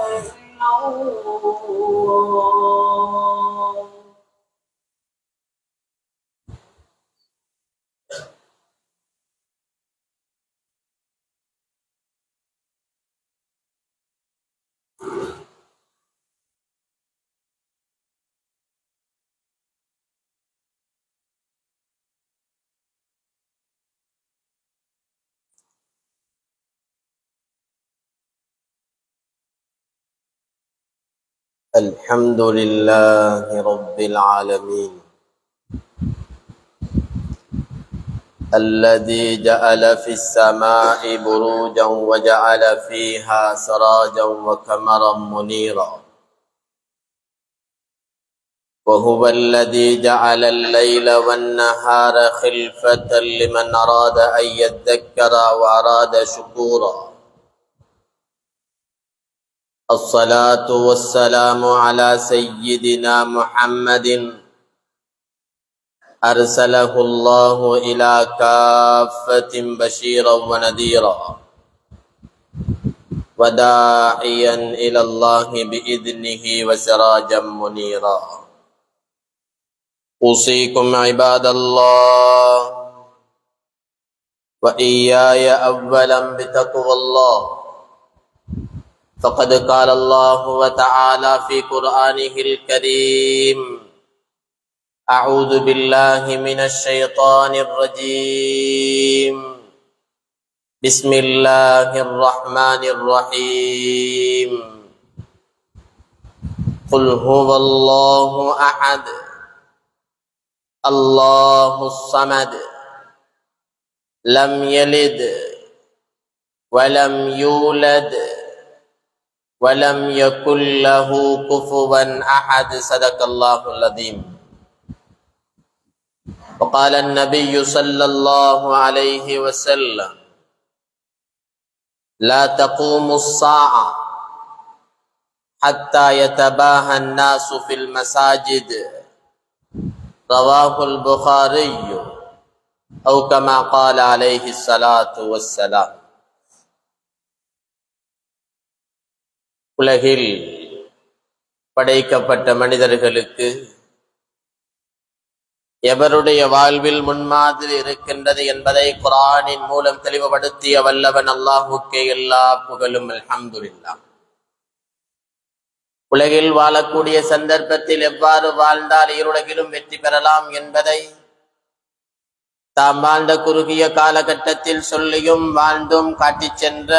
إلا الله. الحمد لله رب العالمين الذي جعل في السماء بروجا وجعل فيها سراجا وقمرا منيرا، وهو الذي جعل الليل والنهار خلفة لمن أراد أن يذكر وأراد شكورا. الصلاة والسلام على سيدنا محمد أرسله الله إلى كافة بشيرا ونذيرا وداعيا إلى الله بإذنه وسراجا منيرا. أوصيكم عباد الله وإياي أولا بتقوى الله، فقد قال الله وتعالى في قرآنه الكريم: أعوذ بالله من الشيطان الرجيم، بسم الله الرحمن الرحيم. قل هو الله أحد الله الصمد لم يلد ولم يولد ولم يكن له كفوا أحد. صدق الله العظيم. وقال النبي صلى الله عليه وسلم: لا تقوم الساعة حتى يتباهى الناس في المساجد. رواه البخاري أو كما قال عليه الصلاة والسلام. உலகில் படைக்கப்பட்ட மனிதர்களுக்கு எவருடைய வாழ்வில் முன்மாதிரி இருக்கின்றது என்பதை குர்ஆனின் மூலம் தெளிவுபடுத்திய வல்லவன் அல்லாஹ்வுக்கே எல்லா புகழும். அல்ஹம்துலில்லாஹ். உலகில் வாழக்கூடிய சந்தர்ப்பத்தில் எவ்வாறு வாழ்ந்தால் இருளகிலும் வெற்றி பெறலாம் என்பதை தாம் வாழ்ந்த குறுகிய காலகட்டத்தில் சொல்லியும் வாழ்ந்தும் காட்டிச் சென்ற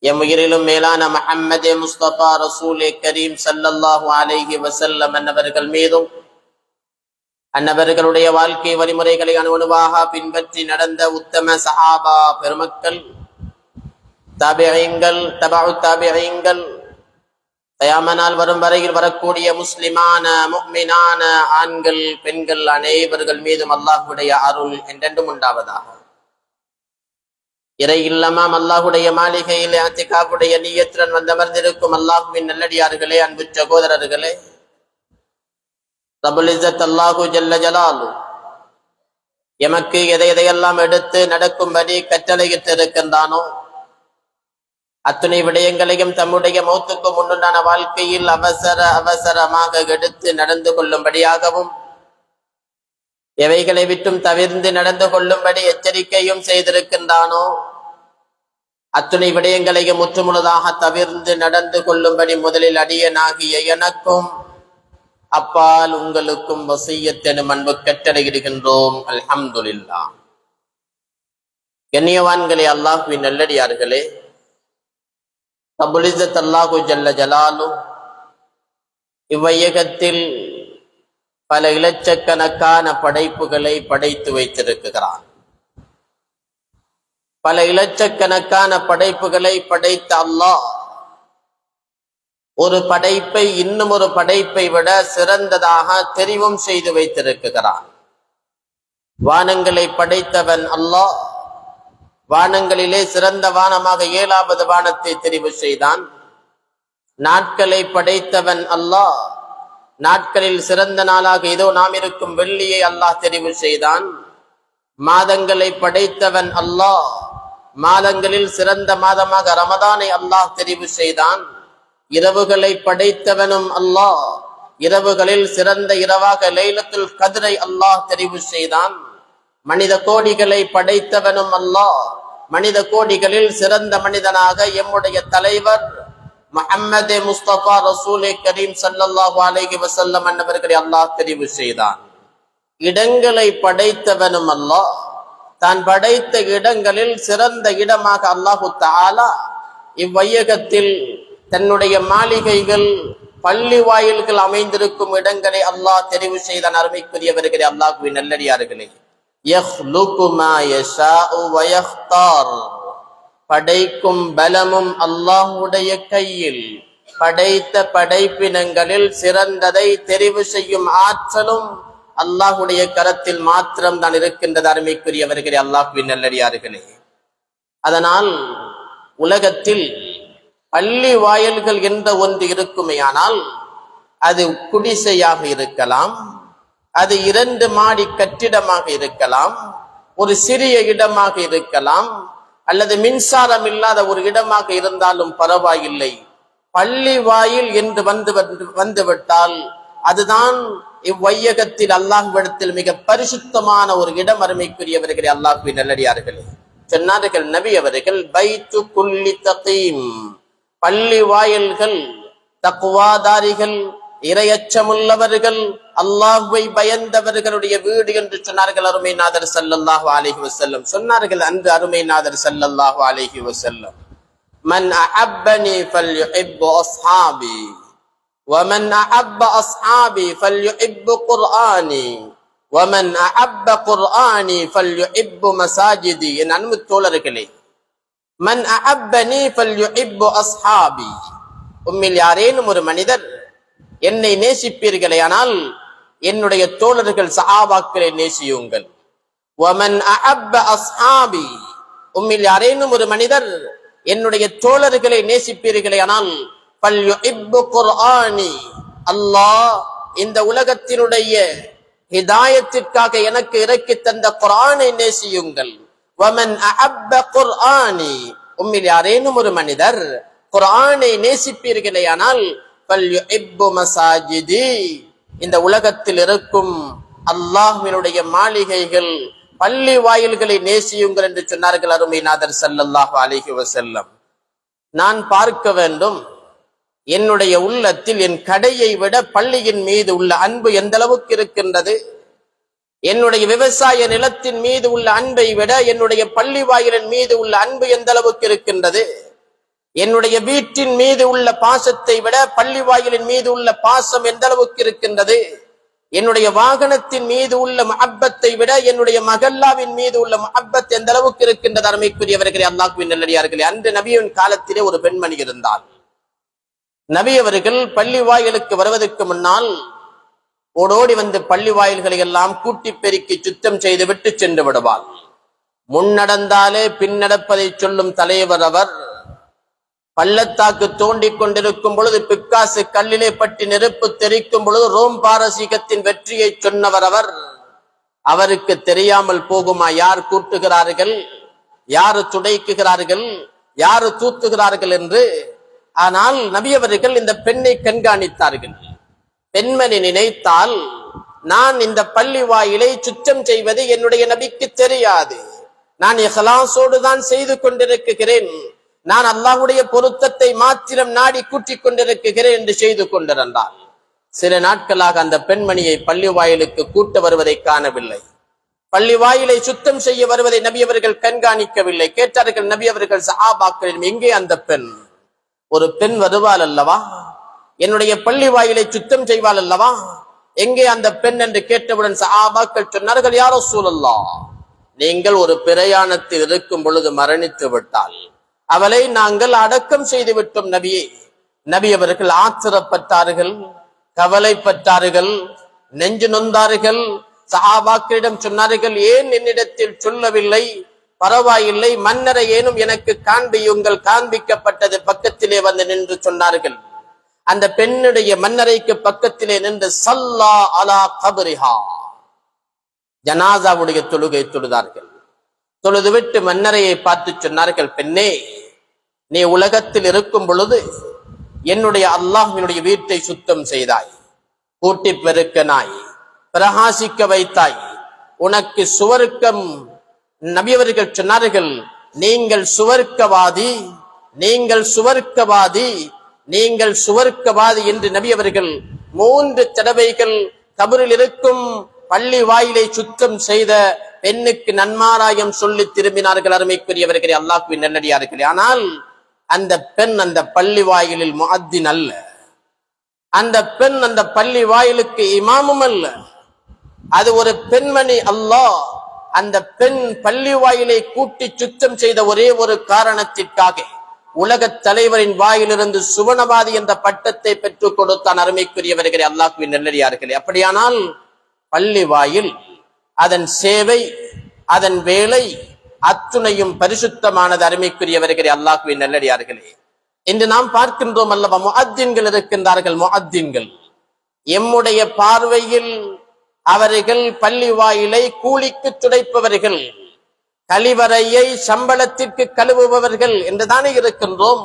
எம் உயிரிலும் மேலான முஹம்மதே முஸ்தபா ரசூலே கரீம் ஸல்லல்லாஹு அலைஹி வஸல்லம் அன்னவர்கள் மீதும் அன்னவர்களுடைய வாழ்க்கை வழிமுறைகளை அணுவணுவாக பின்பற்றி நடந்த உத்தம சஹாபா பெருமக்கள், தாபிஈன்கள், தபஉ தாபிஈன்கள், கயாமத் வரும் வரையில் வரக்கூடிய முஸ்லிமான முஃமினான ஆண்கள் பெண்கள் அனைவர்கள் மீதும் அல்லாஹ்வுடைய அருள் என்றென்றும் உண்டாவதாக. இறை இல்லமாம் அல்லாஹுடைய மாளிகையில் இஅ்திகாஃபுடைய நிய்யத்துடன் வந்தமர்ந்திருக்கும் அல்லாஹ்வின் நல்லடியார்களே, அன்பு சகோதரர்களே, ரப்புல் இஸ்ஸத் அல்லாஹு ஜல்ல ஜலாலு எமக்கு எதையெல்லாம் எடுத்து நடக்கும்படி கட்டளையிட்டு இருக்கின்றானோ அத்துணை விடயங்களையும் தம்முடைய மௌத்துக்கு முன்னுண்டான வாழ்க்கையில் அவசரமாக எடுத்து நடந்து கொள்ளும்படியாகவும் எவைகளை விட்டும் தவிர்ந்து நடந்து கொள்ளும்படி எச்சரிக்கையும் செய்திருக்கின்றானோ அத்துணை விடயங்களையும் முற்றுமுழுதாக தவிர்ந்து நடந்து கொள்ளும்படி முதலில் அடியனாகிய எனக்கும் அப்பால் உங்களுக்கும் வசிய்யத் எனும் அன்பு கட்டளையிடுகின்றோம். அல்ஹம்துலில்லாஹ். கண்ணியவான்களே, அல்லாஹ்வின் நல்லடியார்களே, ரப்புல் இஸ்ஸத் அல்லாஹு ஜல்ல ஜலாலு இவ்வையகத்தில் பல இலட்சக்கணக்கான படைப்புகளை படைத்து வைத்திருக்கிறான். பல இலட்சக்கணக்கான படைப்புகளை படைத்த அல்லாஹ் ஒரு படைப்பை இன்னும் ஒரு படைப்பை விட சிறந்ததாக தெரிவும் செய்து வைத்திருக்கிறான். வானங்களை படைத்தவன் அல்லாஹ் வானங்களிலே சிறந்த வானமாக 7வது வானத்தை தெரிவு செய்தான். நாட்களை படைத்தவன் அல்லாஹ் நாட்களில் சிறந்த நாளாக இதோ நாம் இருக்கும் வெள்ளியை அல்லாஹ் தெரிவு செய்தான். மாதங்களை படைத்தவன் அல்லாஹ் மாதங்களில் சிறந்த மாதமாக ரமதானை அல்லாஹ் தெரிவு செய்தான். இரவுகளை படைத்தவனும் அல்லாஹ். இரவுகளில் சிறந்த இரவாக லைலத்துல் கத்ரை அல்லாஹ் தெரிவு செய்தான். மனித கோடிகளை படைத்தவனும் அல்லாஹ். மனித கோடிகளில் சிறந்த மனிதனாக எம்முடைய தலைவர் முஹம்மது முஸ்தபா ரசூலே கரீம் ஸல்லல்லாஹு அலைஹி வஸல்லம் அன்னவர்களை அல்லாஹ் தெரிவு செய்தான். இடங்களை படைத்தவனும் அல்லாஹ். தான் படைத்த இடங்களில் சிறந்த இடமாக அல்லாஹு தஆலா இவ்வையகத்தில் தன்னுடைய மாளிகைகள், பள்ளி வாயில்கள் அமைந்திருக்கும் இடங்களை அல்லாஹ் தெரிவு செய்தான். அருமைக்குரியவர்களே, அல்லாஹ்வின் நல்லடியார்களே, யஹ்லுகு மா யஷாஉ வ யக்தார். படைக்கும் பலமும் அல்லாஹ்வுடைய கையில். படைத்த படைப்பினங்களில் சிறந்ததை தெரிவு செய்யும் ஆற்றலும் அல்லாஹ்வுடைய கரத்தில் மாத்திரம் தான் இருக்கின்றது. அருமைக்குரியவர்களே, அல்லாஹ்வின் நல்லடியார்களே, அதனால் உலகத்தில் பள்ளி வாயில்கள் என்ற ஒன்று இருக்குமேயானால் அது குடிசையாக இருக்கலாம், அது 2 மாடி கட்டிடமாக இருக்கலாம், ஒரு சிறிய இடமாக இருக்கலாம், அல்லது மின்சாரம் இல்லாத ஒரு இடமாக இருந்தாலும் பரவாயில்லை. பள்ளி வாயில் என்று வந்துவிட்டால் அதுதான் இவ்வையகத்தில் அல்லாஹ்விடத்தில் மிக பரிசுத்தமான ஒரு இடம். அருமைக்குரியவர்களே, அல்லாஹ்வின் நல்லடியார்களே, சொன்னார்கள் நபி அவர்கள், பைத்து குல்லி தகீம். பள்ளி வாயில்கள் தக்வாதாரிகள், இறையச்சமுள்ளவர்கள், அல்லாஹ்வை பயந்தவர்களுடைய வீடு என்று சொன்னார்கள் அருமை நாதர் ஸல்லல்லாஹு அலைஹி வஸல்லம். சொன்னார்கள் அன்று அருமை நாதர் ஸல்லல்லாஹு அலைஹி வஸல்லம், மன் அஹப்பனி ஃபல்யுஹிப்பு அஸ்ஹாபி வமன் அஹப்ப அஸ்ஹாபி ஃபல்யுஹிப்பு குர்ஆனி வமன் அஹப்ப குர்ஆனி ஃபல்யுஹிப்பு மசாஜிதி. என் அன்பு தோழர்களே, மன் அஹப்பனி ஃபல்யுஹிப்பு அஸ்ஹாபி. உம்மில் யாரேனும் ஒரு மனிதர் என்னை நேசிப்பீர்களேயானால் என்னுடைய தோழர்கள் சஹாபாக்களை நேசியுங்கள். வமன் அஹப்ப அஸ்ஹாபி. உம்மில் யாரேனும் ஒரு மனிதர் என்னுடைய தோழர்களை நேசிப்பீர்களேயானால் ஃபல்யுஹிப்பு குர்ஆனி. அல்லாஹ் இந்த உலகத்தினுடைய ஹிதாயத்திற்காக எனக்கு இறக்கி தந்த குர்ஆனை நேசியுங்கள். வமன் அஹப்ப குர்ஆனி. உம்மில் யாரேனும் ஒரு மனிதர் குர்ஆனை நேசிப்பீர்களேயானால் ஃபல்யுஹிப்பு மசாஜிதி. இந்த உலகத்தில் இருக்கும் அல்லாஹ்வினுடைய மாளிகைகள், பள்ளி வாயில்களை நேசியுங்கள் என்று சொன்னார்கள் அருமை நாதர் ஸல்லல்லாஹு அலைஹி வஸல்லம். நான் பார்க்க வேண்டும், என்னுடைய உள்ளத்தில் என் கடையை விட பள்ளியின் மீது உள்ள அன்பு எந்த அளவுக்கு இருக்கின்றது. என்னுடைய விவசாய நிலத்தின் மீது உள்ள அன்பை விட என்னுடைய பள்ளி வாயிலின் மீது உள்ள அன்பு எந்த அளவுக்கு இருக்கின்றது. என்னுடைய வீட்டின் மீது உள்ள பாசத்தை விட பள்ளி வாயிலின் மீது உள்ள பாசம் எந்த அளவுக்கு இருக்கின்றது. என்னுடைய வாகனத்தின் மீது உள்ள முஹப்பத்தை விட என்னுடைய மகல்லாவின் மீது உள்ள முஹப்பத் எந்த அளவுக்கு இருக்கின்றது. அருமைக்குரியவர்களே, அல்லாஹ்வின் நல்லடியார்களே, அன்று நபியின் காலத்திலே ஒரு பெண்மணி இருந்தால், நபி அவர்கள் பள்ளி வாயிலுக்கு வருவதற்கு முன்னால் ஓடோடி வந்து பள்ளி வாயில்களை எல்லாம் கூட்டி பெருக்கி சுத்தம் செய்து விட்டு சென்று விடுவாள். முன்னடந்தாலே பின்னடப்பதை சொல்லும் தலைவர் அவர். பள்ளத்தாக்கு தோண்டிக் கொண்டிருக்கும் பொழுது பிக்காசு கல்லிலே பற்றி நெருப்பு தெரிக்கும் பொழுது ரோம் பாரசீகத்தின் வெற்றியை சொன்னவர் அவர். அவருக்கு தெரியாமல் போகுமா யார் கூட்டுகிறார்கள், யாரு துடைக்குகிறார்கள், யாரு தூத்துகிறார்கள் என்று? ஆனால் நபி அவர்கள் இந்த பெண்ணை கண்காணித்தார்கள். பெண்மணி நினைத்தால், நான் இந்த பள்ளி வாயிலை சுத்தம் செய்வது என்னுடைய நபிக்கு தெரியாது, நான் இஹ்லாஸோடு தான் செய்து கொண்டிருக்கிறேன், நான் அல்லாஹ்வுடைய பொருத்தத்தை மாத்திரம் நாடி கூட்டிக் கொண்டிருக்கிறேன் என்று செய்து கொண்டிருந்தார். சில நாட்களாக அந்த பெண்மணியை பள்ளி வாயிலுக்கு கூட்ட வருவதை காணவில்லை. பள்ளி வாயிலை சுத்தம் செய்ய வருவதை நபி அவர்கள் கண்காணிக்கவில்லை. கேட்டார்கள் நபி அவர்கள் சஹாபாக்களிடம், எங்கே அந்த பெண்? ஒரு பெண் வருவாள் அல்லவா, என்னுடைய பள்ளி வாயிலை சுத்தம் செய்வாள் அல்லவா, எங்கே அந்த பெண் என்று கேட்டவுடன் சஹாபாக்கள் சொன்னார்கள், யா ரசூலல்லாஹ், நீங்கள் ஒரு பிரயாணத்தில் இருக்கும் பொழுது மரணித்து விட்டால் அவளை நாங்கள் அடக்கம் செய்து விட்டோம் நபியே. நபி அவர்கள் ஆத்திரப்பட்டார்கள், கவலைப்பட்டார்கள், நெஞ்சு நொந்தார்கள். சஹாபாக்களிடம் சொன்னார்கள், ஏன் என்னிடத்தில் சொல்லவில்லை? பரவாயில்லை, மன்னரை ஏனும் எனக்கு காண்பியுங்கள். காண்பிக்கப்பட்டது, பக்கத்திலே வந்து நின்று சொன்னார்கள். அந்த பெண்ணுடைய மன்னரைக்கு பக்கத்திலே நின்று ஸல்லா அலா கப்ரிஹா, ஜனாசாவுடைய தொழுகை தொழுதார்கள். தொழுதுவிட்டு மன்னரையை பார்த்து சொன்னார்கள், பெண்ணே, நீ உலகத்தில் இருக்கும் பொழுது என்னுடைய அல்லாஹ்வினுடைய வீட்டை சுத்தம் செய்தாய், கூட்டி பெருக்கனாய், பிரகாசிக்க வைத்தாய். உனக்கு சுவர்க்கம், நபியவர்கள் சொன்னார்கள், நீங்கள் சுவர்க்கவாதி, நீங்கள் சுவர்க்கவாதி, நீங்கள் சுவர்க்கவாதி என்று நபியவர்கள் 3 தடவைகள் கபரில் இருக்கும் பள்ளி வாயிலை சுத்தம் செய்த பெண்ணுக்கு நன்மாராயம் சொல்லி திரும்பினார்கள். அருமைக்குரியவர்களே, அல்லாஹ்வின் நல்லடியார்களே. ஆனால் அந்த பெண் அந்த பள்ளி வாயிலில் முஅத்தின் அல்ல, அந்த பெண் அந்த பள்ளி வாயிலுக்கு இமாமும் அல்ல. அது ஒரு பெண்மணி. அல்லாஹ் அந்த பெண் பள்ளி வாயிலை கூட்டி சுத்தம் செய்த ஒரே ஒரு காரணத்திற்காக உலக தலைவரின் வாயிலிருந்து சுவனவாதி என்ற பட்டத்தை பெற்றுக் கொடுத்தான். அருமைக்குரியவர்களே, அல்லாஹ்வின் நல்லடியார்களே. அப்படியானால் பள்ளி வாயில், அதன் சேவை, அதன் வேலை அத்துணையும் பரிசுத்தமானது. அருமைக்குரியவர்களே, அல்லாஹ்வின் நல்லடியார்களே. இன்று நாம் பார்க்கின்றோம் அல்லவா, முஅத்தின்கள் இருக்கின்றார்கள். முஅத்தின்கள் எம்முடைய பார்வையில் அவர்கள் பள்ளி வாயிலை கூலிக்கு துடைப்பவர்கள், கழிவறையை சம்பளத்திற்கு கழுவுபவர்கள் என்றுதானே இருக்கின்றோம்.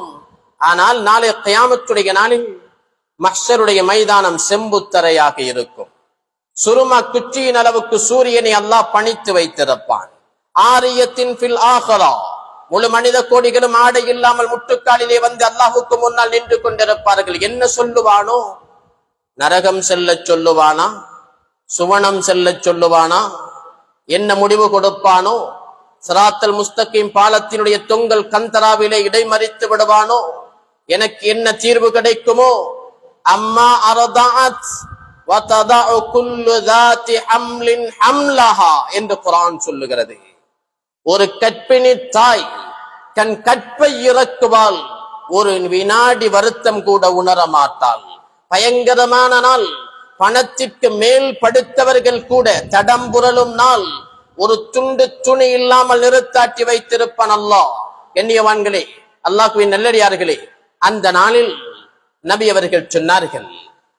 ஆனால் நாளை கியாமத்துடைய நாளில் மஹ்ஷருடைய மைதானம் செம்புத்தரையாக இருக்கும். சுருமா குச்சியின் அளவுக்கு சூரியனை அல்லாஹ் பணித்து வைத்திருப்பான். ஆரியத்தின் ஃபில் ஆஹிரா, முழு மனித கோடிகளும் ஆடை இல்லாமல் முட்டுக்காலிலே வந்து அல்லாஹுக்கு முன்னால் நின்று கொண்டிருப்பார்கள். என்ன சொல்லுவானோ? நரகம் செல்ல சொல்லுவானா? சுவனம் செல்ல சொல்லுவானா? என்ன முடிவு கொடுப்பானோ? சிராத்தல் முஸ்தகீம் பாலத்தினுடைய தொங்கல் கந்தராவிலே இடைமறித்து விடுவானோ? எனக்கு என்ன தீர்வு கிடைக்குமோ? அம்மா அரதாத் வததஉ குல்லு ذات حمل حملها என்று குர்ஆன் சொல்லுகிறது. ஒரு கற்பிணி தாய் தன் கற்பை இறக்குவாள், ஒரு வினாடி வருத்தம் கூட உணர மாட்டாள். பயங்கரமான நாள். பணத்திற்கு மேல் படுத்தவர்கள் கூட தடம்புரலும் நாள். ஒரு துண்டு துணி இல்லாமல் நிறுத்தாட்டி வைத்திருப்பான் அல்லாஹ். எண்ணியவான்களே, அல்லாஹ்வின் நல்லடியார்களே, அந்த நாளில் நபி அவர்கள் சொன்னார்கள்,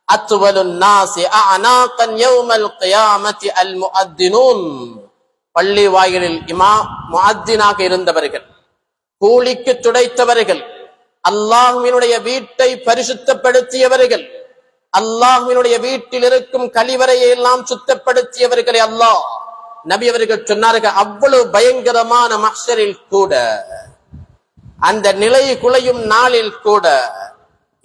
அத்வலுன் நாஸி அஅனாகன் யௌமல் கியாமத்தி அல் முஅத்தினூன். பள்ளி வாயிலில் முஅத்தினாக இருந்தவர்கள், கூலிக்கு துடைத்தவர்கள், அல்லாஹ்வினுடைய வீட்டை பரிசுத்தப்படுத்தியவர்கள், அல்லாஹ்வினுடைய வீட்டில் இருக்கும் கழிவறையை எல்லாம் சுத்தப்படுத்தியவர்களை அல்லாஹ் நபி அவர்கள் சொன்னார்கள். அவ்வளவு பயங்கரமான மஹ்ஷரில் கூட, அந்த நிலை குலையும் நாளில் கூட,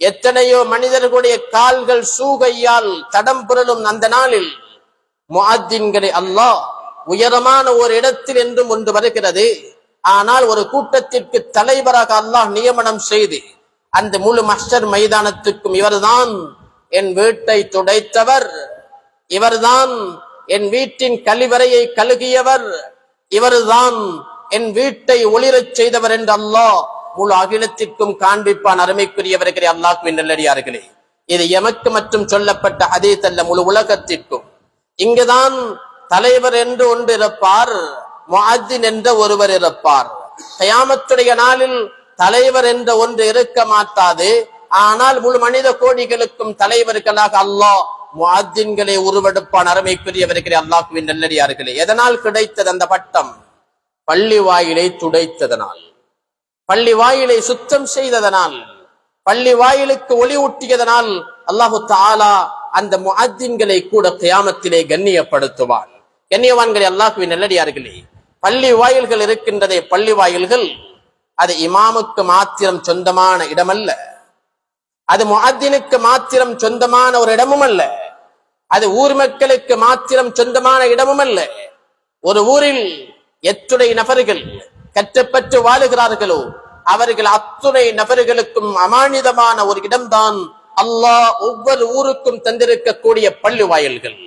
எத்தனையோ மனிதர்களுடைய கால்கள் சூகையால் தடம் புரளும் அந்த நாளில் முஅத்தின்களை அல்லாஹ் உயரமான ஒரு இடத்தில் என்றும் ஒன்று வருகிறது. ஆனால் ஒரு கூட்டத்திற்கு தலைவராக அல்லாஹ் நியமனம் செய்து அந்த முழு மஹ்ஷர் மைதானத்துக்கும், இவர்தான் என் வீட்டை துடைத்தவர், இவர்தான் என் வீட்டின் கழிவறையை கழுகியவர், இவர்தான் என் வீட்டை ஒளிரச் செய்தவர் என்று அல்லாஹ் முழு அகிலத்திற்கும் காண்பிப்பான். அருமைக்குரியவர்களே, அல்லாஹ்வின் நல்லடியார்களே, இது எமக்கு மற்றும் சொல்லப்பட்ட ஹதீஸ் அல்ல, முழு உலகத்திற்கும். இங்குதான் தலைவர் என்று ஒன்று இருப்பார், முஅத்தின் என்ற ஒருவர் இருப்பார். கியாமத்துடைய நாளில் தலைவர் என்ற ஒன்று இருக்க மாட்டாது. ஆனால் முழு மனித கோடிகளுக்கும் தலைவர்களாக அல்லாஹ் முஅத்தின்களை உருவெடுப்பான். அருமைக்குரியவர்களே, அல்லாஹ்வின் நல்லடியார்களே, எதனால் கிடைத்தது அந்த பட்டம்? பள்ளி வாயிலை துடைத்ததனால், பள்ளி வாயிலை சுத்தம் செய்ததனால், பள்ளி வாயிலுக்கு ஒளி ஊட்டியதனால் அல்லாஹு தஆலா அந்த முஅத்தின்களை கூட கியாமத்திலே கண்ணியப்படுத்துவான். கண்ணியவான்களே, அல்லாஹ்வின் நல்லடியார்களே, பள்ளி வாயில்கள் இருக்கின்றதே, பள்ளி வாயில்கள் அது இமாமுக்கு மாத்திரம் சொந்தமான இடமல்ல, அது முஅத்தினுக்கு மாத்திரம் சொந்தமான ஒரு இடமும் அல்ல, அது ஊர் மக்களுக்கு மாத்திரம் சொந்தமான இடமும் அல்ல. ஒரு ஊரில் எத்துணை நபர்கள் கற்றுப்பட்டு வாழுகிறார்களோ அவர்கள் அத்துணை நபர்களுக்கும் அமானிதமான ஒரு இடம்தான் அல்லாஹ் ஒவ்வொரு ஊருக்கும் தந்திருக்கக்கூடிய பள்ளி வாயில்கள்.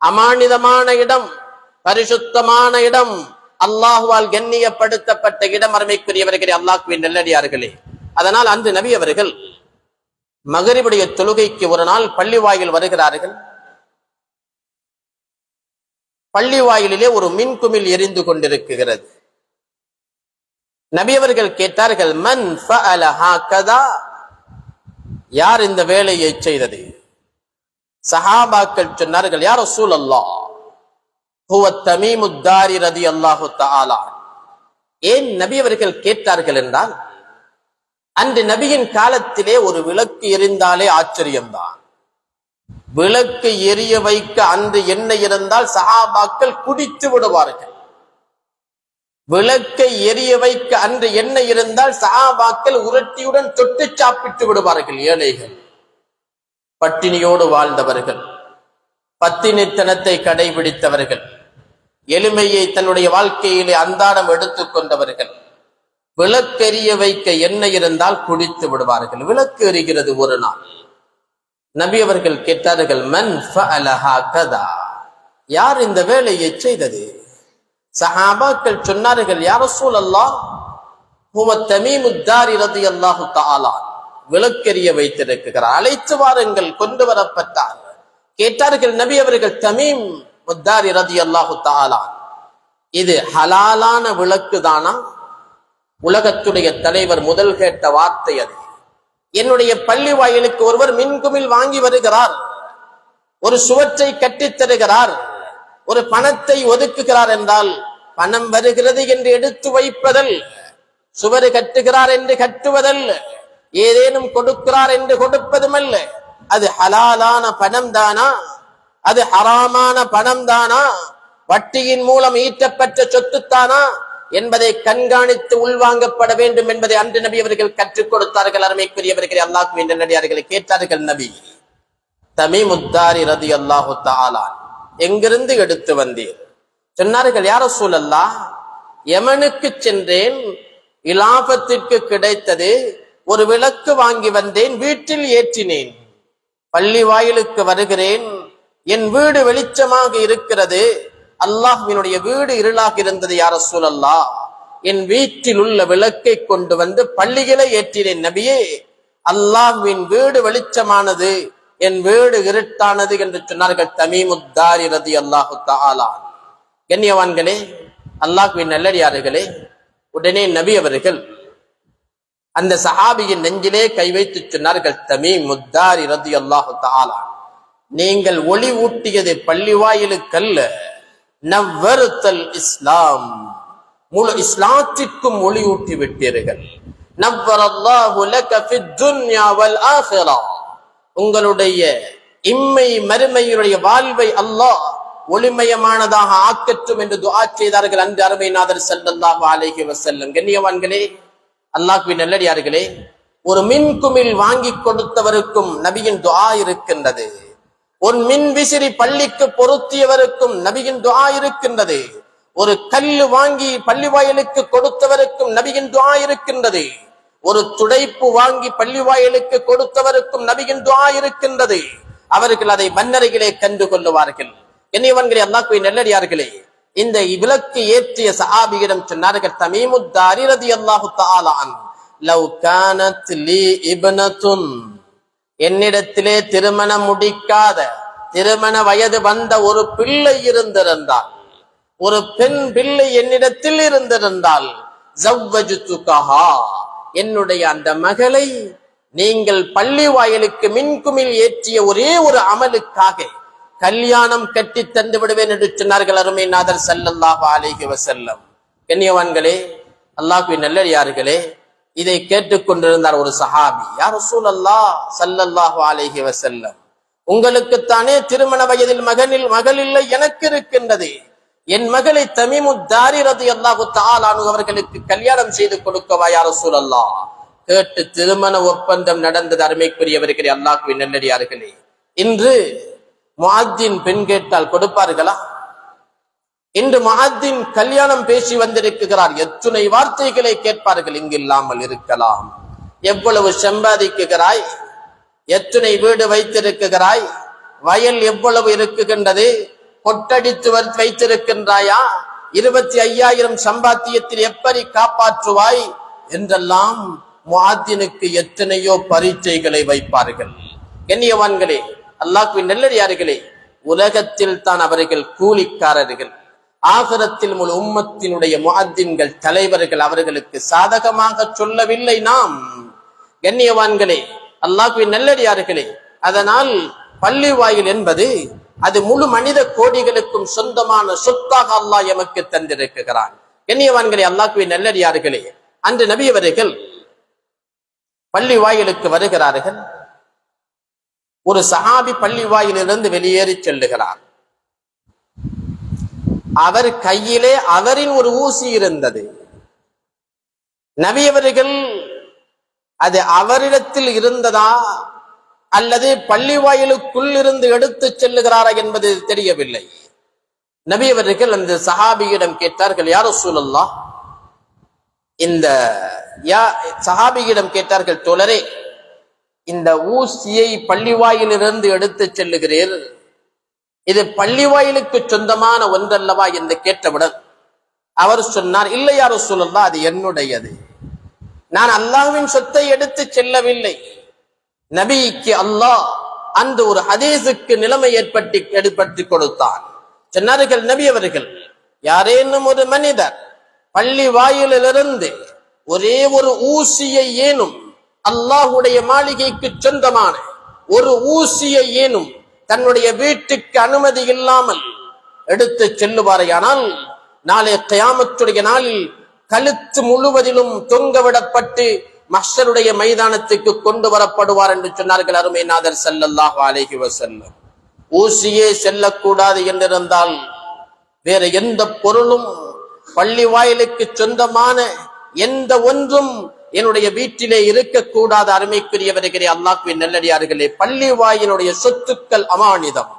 அமானிதமான இடம், பரிசுத்தமான இடம், அல்லாஹ்வால் கண்ணியப்படுத்தப்பட்ட இடம். அருமைக்குரியவர்களே, அல்லாஹ்வின் நல்லடியார்களே, அதனால் அன்று நபி அவர்கள் மகரிபுடைய தொழுகைக்கு ஒரு நாள் பள்ளி வாயில் வருகிறார்கள். பள்ளி வாயிலே ஒரு மின்குமிழ் எரிந்து கொண்டிருக்கிறது. நபி அவர்கள் கேட்டார்கள், மன் ஃபஅல ஹாகதா, யார் இந்த வேலையை செய்தது? சஹாபாக்கள் சொன்னார்கள், யா ரசூலல்லாஹ், ஹுவ தமீமுத் தாரி ரலியல்லாஹு தஆலா, ஏன் நபி அவர்கள் கேட்டார்கள் என்றால், அன்று நபியின் காலத்திலே ஒரு விளக்கு எரிந்தாலே ஆச்சரியம்தான். விளக்கு எரிய வைக்க அன்று எண்ணெய் இருந்தால் சஹாபாக்கள் குடித்து விடுவார்கள். விளக்கை எரிய வைக்க அன்று எண்ணெய் இருந்தால் சஹாபாக்கள் உரட்டியுடன் தொட்டு சாப்பிட்டு விடுவார்கள். ஏழைகள், பட்டினியோடு வாழ்ந்தவர்கள், பத்தினித்தனத்தை கடைபிடித்தவர்கள், எளிமையை தன்னுடைய வாழ்க்கையிலே அன்றாடம் எடுத்துக் கொண்டவர்கள், விளக்கெரிய வைக்க எண்ணெய் இருந்தால் குடித்து விடுவார்கள். விளக்கு எரிகிறது ஒரு நாள். நபி அவர்கள் கேட்டார்கள், மன் ஃபஅல ஹகதா, யார் இந்த வேலையை செய்தது? சஹாபாக்கள் சொன்னார்கள், யா ரசூலல்லாஹ், ஹுவ தமீமுத் தாரி ரலியல்லாஹு தஆலா, விளக்கெரிய வைத்திருக்கிறார், அழைத்து வாருங்கள். கொண்டு வரப்பட்டார். கேட்டார்கள் நபி அவர்கள், தமீம் முத்தாரி ரலியல்லாஹு தஆலா, இது ஹலாலான விளக்கு தானா? உலகத்துடைய தலைவர் முதல் கேட்ட வார்த்தை அது. என்னுடைய பள்ளி வாயிலுக்கு ஒருவர் மின்குமிழ் வாங்கி வருகிறார், ஒரு சுவற்றை கட்டித் தருகிறார், ஒரு பணத்தை ஒதுக்குகிறார் என்றால், பணம் வருகிறது என்று எடுத்து வைப்பதல், சுவரு கட்டுகிறார் என்று கட்டுவதல், ஏதேனும் கொடுக்கிறார் என்று கொடுப்பதுமல்ல. அது ஹலாலான பணம் தானா? அது ஹராமான பணம் தானா? வட்டியின் மூலம் ஈட்டப்பட்ட சொத்துத்தானா என்பதை கண்காணித்து உள்வாங்கப்பட வேண்டும் என்பதை அன்று நபி அவர்கள் கற்றுக் கொடுத்தார்கள். அருமைக்குரியவர்களே, அல்லாஹ்வின் நல்லடியார்களை கேட்டார்கள் நபி, தமீமுத் தாரி ரலியல்லாஹு தஆலா, எங்கிருந்து எடுத்து வந்தீர்? சொன்னார்கள், யா ரசூலல்லாஹ், யமனுக்கு சென்றேன், இலாபத்திற்கு கிடைத்தது, ஒரு விளக்கு வாங்கி வந்தேன், வீட்டில் ஏற்றினேன். பள்ளி வாயிலுக்கு வருகிறேன், என் வீடு வெளிச்சமாக இருக்கிறது, அல்லாஹ்வினுடைய வீடு இருளாக இருந்தது. யா ரசூலல்லாஹ், என் வீட்டில் உள்ள விளக்கை கொண்டு வந்து பள்ளிகளை ஏற்றினேன். நபியே, அல்லாஹ்வின் வீடு வெளிச்சமானது, என் வீடு இருட்டானது என்று சொன்னார்கள் தமீமுத் தாரி ரலியல்லாஹு தஆலா. கண்ணியவான்களே, அல்லாஹ்வின் நல்லடியார்களே, உடனே நபி அவர்கள் அந்த சஹாபியின் நெஞ்சிலே கை வைத்து சொன்னார்கள், தமீமுத் தாரி ரலியல்லாஹு தஆலா, நீங்கள் ஒளி ஊட்டியது பள்ளி வாயிலுக்கல்ல, நவ்வருத்தல் இஸ்லாம், முழு இஸ்லாத்திற்கும் ஒளி ஊட்டி விட்டீர்கள். நவ்வரல்லாஹு லக ஃபித் துன்யா வல் ஆখিরা, உங்களுடைய இம்மை மறுமையுடைய வாழ்வை அல்லாஹ் ஒளிமயமானதாக ஆக்கட்டும் என்று துஆ செய்தார்கள் அன்று அருமை நாதர் ஸல்லல்லாஹு அலைஹி வஸல்லம். கண்ணியவான்களே, அல்லாஹ்வின் நல்லடியார்களே, ஒரு மின்குமிழ் வாங்கி கொடுத்தவருக்கும் நபியின் துஆ இருக்கின்றது. ஒரு மின் விசிறி பள்ளிக்கு பொருத்தியவருக்கும் நபியின் துஆ இருக்கின்றது. ஒரு கல்லு வாங்கி பள்ளி வாயிலுக்கு கொடுத்தவருக்கும் நபியின் துஆ இருக்கின்றது. ஒரு துடைப்பு வாங்கி பள்ளி வாயிலுக்கு கொடுத்தவருக்கும் நபியின் துஆ இருக்கின்றது. அவர்கள் அதை மன்னரையிலே கண்டு கொள்ளுவார்கள். கண்ணியவான்களே, அல்லாஹ்வின் நல்லடியார்களே, இந்த விளக்கு ஏற்றிய சஹாபியிடம் சொன்னார்கள், தமீமுத் தாரி ரலியல்லாஹு தஆலா அன், லவ் கானத் லீ இப்னத்துன், என்னிடத்திலே திருமணம் முடிக்காத, திருமண வயது வந்த ஒரு பிள்ளை இருந்திருந்தால், ஒரு பெண் பிள்ளை என்னிடத்தில் இருந்திருந்தால், ஜவ்வஜ்துகஹா, என்னுடைய அந்த மகளை நீங்கள் பள்ளி வாயிலுக்கு மின்குமிழ் ஏற்றிய ஒரே ஒரு அமலுக்காக கல்யாணம் கட்டி தந்து விடுவேன் என்று சொன்னார்கள் அருமை நாதர் ஸல்லல்லாஹு அலைஹி வஸல்லம். கண்ணியவான்களே, அல்லாஹ்வின் நல்லடியார்களே, இதை கேட்டுக்கொண்டிருந்தார் ஒரு சஹாபி. யா ரசூலல்லாஹ் ஸல்லல்லாஹு அலைஹி வஸல்லம், உங்களுக்குத்தானே திருமண வயதில் மகள் இல்லை, எனக்கு இருக்கின்றது. என் மகளை தமீமுத் தாரி ரலியல்லாஹு தஆலா அவர்களுக்கு கல்யாணம் செய்து கொடுக்கவா யா ரசூலல்லாஹ்? கேட்டு திருமண ஒப்பந்தம் நடந்தது. அருமைக்குரியவர்களே, அல்லாஹ்வின் நல்லடியார்களே, இன்று முஅத்தின் பெண் கேட்டால் கொடுப்பார்களா? இன்று முஅத்தின் கல்யாணம் பேசி வந்திருக்கிறார், எத்தனை வார்த்தைகளை கேட்பார்கள். இங்கு இல்லாமல் இருக்கலாம். எவ்வளவு சம்பாதிக்குகிறாய், எத்தனை வீடு வைத்திருக்கிறாய், வயல் எவ்வளவு இருக்குகின்றது, கொட்டடித்து வைத்திருக்கின்றாயா, 25,000 சம்பாத்தியத்தில் எப்படி காப்பாற்றுவாய் என்றெல்லாம் முஅத்தினுக்கு எத்தனையோ பரீட்சைகளை வைப்பார்கள். கண்ணியவான்களே, அல்லாஹ்வின் நல்லடியார்களே, உலகத்தில் தான் அவர்கள் கூலிக்காரர்கள், ஆகிரத்தில் முழு உம்மத்தினுடைய முஅத்தின்கள் தலைவர்கள். அவர்களுக்கு சாதகமாக சொல்லவில்லை நாம். கண்ணியவான்களே, அல்லாஹ்வின் நல்லடியார்களே, அதனால் பள்ளி வாயில் என்பது அது முழு மனித கோடிகளுக்கும் சொந்தமான சொத்தாக அல்லாஹ் எமக்கு தந்திருக்கிறான். கண்ணியவான்களே, அல்லாஹ்வின் நல்லடியார்களே, அன்று நபி அவர்கள் பள்ளி வாயிலுக்கு வருகிறார்கள். ஒரு சஹாபி பள்ளி வாயிலிருந்து வெளியேறி செல்லுகிறார். அவர் கையிலே அவரின் ஒரு ஊசி இருந்தது. நபி அவர்கள் அது அவரிடத்தில் இருந்ததா அல்லது பள்ளி வாயிலுக்குள் இருந்து எடுத்து செல்லுகிறாரா என்பது தெரியவில்லை. நபி அவர்கள் அந்த சஹாபியிடம் கேட்டார்கள், யா ரசூலல்லாஹ், சஹாபியிடம் கேட்டார்கள், தோழரே, இந்த ஊசியை பள்ளிவாயிலிருந்து எடுத்து செல்லுகிறீர், இது பள்ளிவாயிலுக்கு சொந்தமான ஒன்றல்லவா என்று கேட்டவுடன் அவர் சொன்னார், இல்லை யா ரசூலல்லாஹ், அது என்னுடையது. நான் அல்லாஹ்வின் சொத்தை எடுத்து செல்லவில்லை. நபிக்கு அல்லாஹ் அந்த ஒரு ஹதீஸுக்கு நிலைமை ஏற்படுத்தி கொடுத்தான். சொன்னார்கள் நபி அவர்கள், யாரேனும் ஒரு மனிதர் பள்ளி வாயிலிருந்து ஒரே ஒரு ஊசியை ஏனும் அல்லாஹுடைய மாளிகைக்கு சொந்தமான ஒரு ஊசியை ஏனும் தன்னுடைய வீட்டுக்கு அனுமதி இல்லாமல் எடுத்து செல்லுவாரையானால் நாளை கியாமத்துடைய நாளில் கழுத்து முழுவதிலும் தொங்கவிடப்பட்டு மஹ்ஷருடைய மைதானத்துக்கு கொண்டு வரப்படுவார் என்று சொன்னார்கள் அருமை நாதர் ஸல்லல்லாஹு அலைஹி வஸல்லம். ஊசியே செல்லக்கூடாது என்றிருந்தால் வேற எந்த பொருளும் பள்ளி வாயிலுக்கு சொந்தமான எந்த ஒன்றும் என்னுடைய வீட்டிலே இருக்கக்கூடாது. அருமைக்குரியவர்களே, அல்லாஹ்வின் நல்லடியார்களே, பள்ளி வாயினுடைய சொத்துக்கள் அமானிதம்.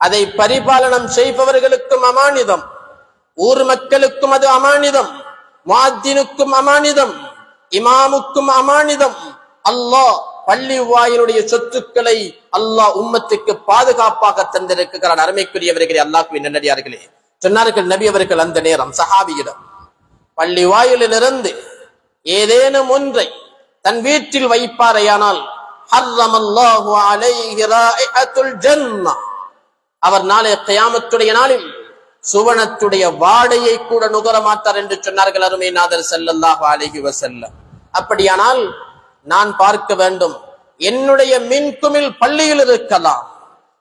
அதை பரிபாலனம் செய்பவர்களுக்கும் அமானிதம், ஊர் மக்களுக்கும் அது அமானிதம், முஅத்தினுக்கும் அமானிதம், இமாமுக்கும் அமானிதம். அல்லாஹ் பள்ளி வாயிலுடைய சொத்துக்களை அல்லாஹ் உம்மத்துக்கு பாதுகாப்பாக தந்திருக்கிறான். அருமைக்குரியவர்களே, அல்லாஹ்வின் நல்லடியார்களே, சொன்னார்கள் நபி அவர்கள் அந்த நேரம் சஹாபியிடம், பள்ளி வாயிலிலிருந்து ஏதேனும் ஒன்றை தன் வீட்டில் வைப்பாரையானால் ஹர்ரமல்லாஹு அலைஹி ராயிஹத்துல் ஜன்னah, அவர் நாளை கியாமத்துடைய நாளில் சுவனத்துடைய வாடையை கூட நுகர மாட்டார் என்று சொன்னார்கள் அருமை நாதர் ஸல்லல்லாஹு அலைஹி வஸல்லம். அப்படியானால் நான் பார்க்க வேண்டும், என்னுடைய மின்குமிழ் பள்ளியில் இருக்கலாம்,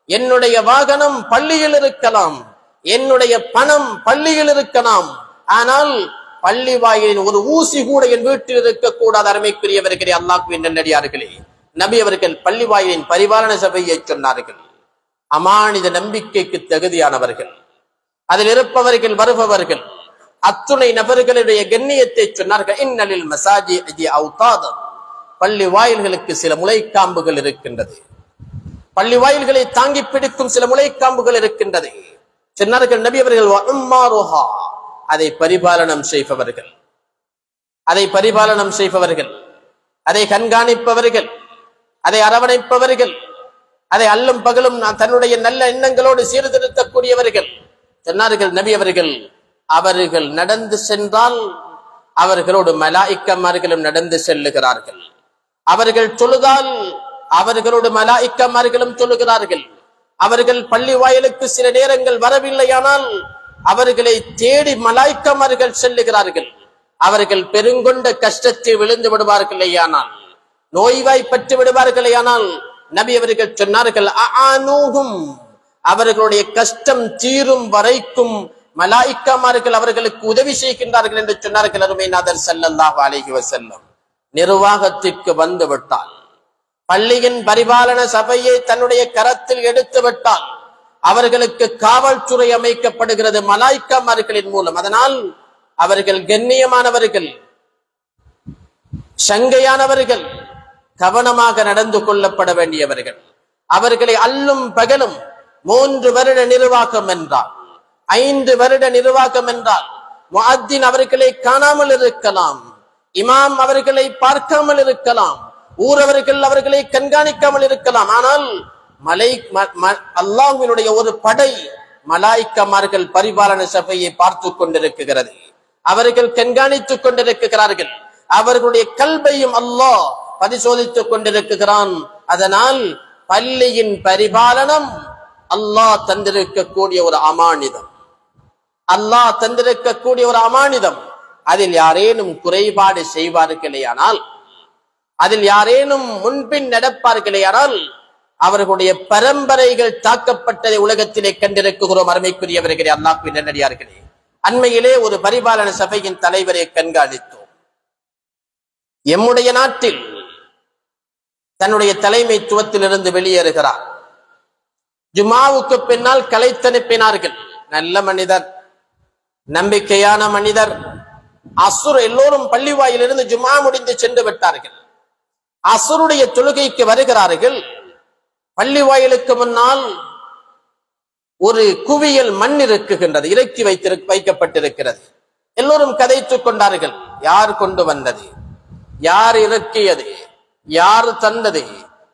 என்னுடைய வாகனம் பள்ளியில் இருக்கலாம், என்னுடைய பணம் பள்ளியில் இருக்கலாம், ஆனால் பள்ளி வாயிலின் ஒரு ஊசி கூட என் வீட்டில் இருக்கக்கூடாது. அருமைக்குரியவர்களே, அல்லாஹ்வின் நல்லடியார்களே, நபி அவர்கள் பள்ளி வாயிலின் பரிபாலன சபையை சொன்னார்கள். அமானித நம்பிக்கைக்கு தகுதியானவர்கள், அதில் இருப்பவர்கள் வருபவர்கள் அத்துணை நபர்களுடைய கண்ணியத்தை சொன்னார்கள். இன்னலில் மசாஜிதி அவ்தாதன், பள்ளி வாயில்களுக்கு சில முளைக்காம்புகள் இருக்கின்றது, பள்ளி வாயில்களை தாங்கி பிடிக்கும் சில முளைக்காம்புகள் இருக்கின்றது சொன்னார்கள் நபி அவர்கள். வஉம்மாருஹா, அதை பரிபாலனம் செய்பவர்கள், அதை கண்காணிப்பவர்கள், அதை அரவணைப்பவர்கள், அதை அல்லும் பகலும் தன்னுடைய நல்ல எண்ணங்களோடு சீர்திருத்தக்கூடியவர்கள் சொன்னார்கள் நபி அவர்கள். அவர்கள் நடந்து சென்றால் அவர்களோடு மலாயிக்கமார்களும் நடந்து செல்லுகிறார்கள், அவர்கள் தொழுதால் அவர்களோடு மலாயிக்கமார்களும் தொழுகிறார்கள், அவர்கள் பள்ளி வாயிலுக்கு சில நேரங்கள் வரவில்லையானால் அவர்களை தேடி மலாயிக்கமார்கள் செல்லுகிறார்கள், அவர்கள் பெருங்கொண்ட கஷ்டத்தை விழுந்து விடுவார்களேயானால், நோய்வாய்ப்பட்டு விடுவார்களேயானால் நபி அவர்கள் சொன்னார்கள் அஆனூஹும், அவர்களுடைய கஷ்டம் தீரும் வரைக்கும் மலாயிக்கமார்கள் அவர்களுக்கு உதவி செய்கின்றார்கள் என்று சொன்னார்கள் அருமை நாதர் ஸல்லல்லாஹு அலைஹி வஸல்லம். நிர்வாகத்திற்கு வந்து விட்டால், பள்ளியின் பரிபாலன சபையை தன்னுடைய கரத்தில் எடுத்து விட்டால் அவர்களுக்கு காவல்துறை அமைக்கப்படுகிறது மலாயிக்கமார்களின் மூலம். அதனால் அவர்கள் கண்ணியமானவர்கள், சங்கையானவர்கள், கவனமாக நடந்து கொள்ளப்பட வேண்டியவர்கள். அவர்களை அல்லும் பகலும் 3 வருட நிர்வாகம் என்றால், 5 வருட நிர்வாகம் என்றால், முஅத்தின் அவர்களை காணாமல் இருக்கலாம், இமாம் அவர்களை பார்க்காமல் இருக்கலாம், ஊரவர்கள் அவர்களை கண்காணிக்காமல் இருக்கலாம், ஆனால் அல்லாஹ்வினுடைய ஒரு படை மலாயிக்கமார்கள் பரிபாலன சபையை பார்த்து கொண்டிருக்கிறது, அவர்கள் கண்காணித்துக் கொண்டிருக்கிறார்கள், அவர்களுடைய கல்பையும் அல்லாஹ் பரிசோதித்துக் கொண்டிருக்கிறான். அதனால் பள்ளியின் பரிபாலனம் அல்லாஹ் தந்திருக்கக்கூடிய ஒரு அமானிதம், அல்லாஹ் தந்திருக்கக்கூடிய ஒரு அமானிதம். அதில் யாரேனும் குறைபாடு செய்வார்களேயானால், அதில் யாரேனும் முன்பின் நடப்பார்களேயானால் அவர்களுடைய பரம்பரைகள் தாக்கப்பட்டதை உலகத்திலே கண்டிருக்கிறோம். அருமைக்குரியவர்களே, அல்லாஹ்வின் நல்லடியார்களே, அண்மையிலே ஒரு பரிபாலன சபையின் தலைவரை கண்காணித்தோம். எம்முடைய நாட்டில் தன்னுடைய தலைமைத்துவத்திலிருந்து வெளியேறுகிறார். ஜுமாவுக்கு பின்னால் கலைத்தனுப்பினார்கள். நல்ல மனிதர், நம்பிக்கையான மனிதர். அசுர் எல்லோரும் பள்ளிவாயிலிருந்து ஜுமா முடிந்து சென்று விட்டார்கள். அசுருடைய தொழுகைக்கு வருகிறார்கள். பள்ளிவாயிலுக்கு முன்னால் ஒரு குவியல் மண் இருக்குகின்றது, இறக்கி வைக்கப்பட்டிருக்கிறது. எல்லோரும் கதைத்துக் கொண்டார்கள். யார் கொண்டு வந்தது, யார் இறக்கியது, யார் தந்தது,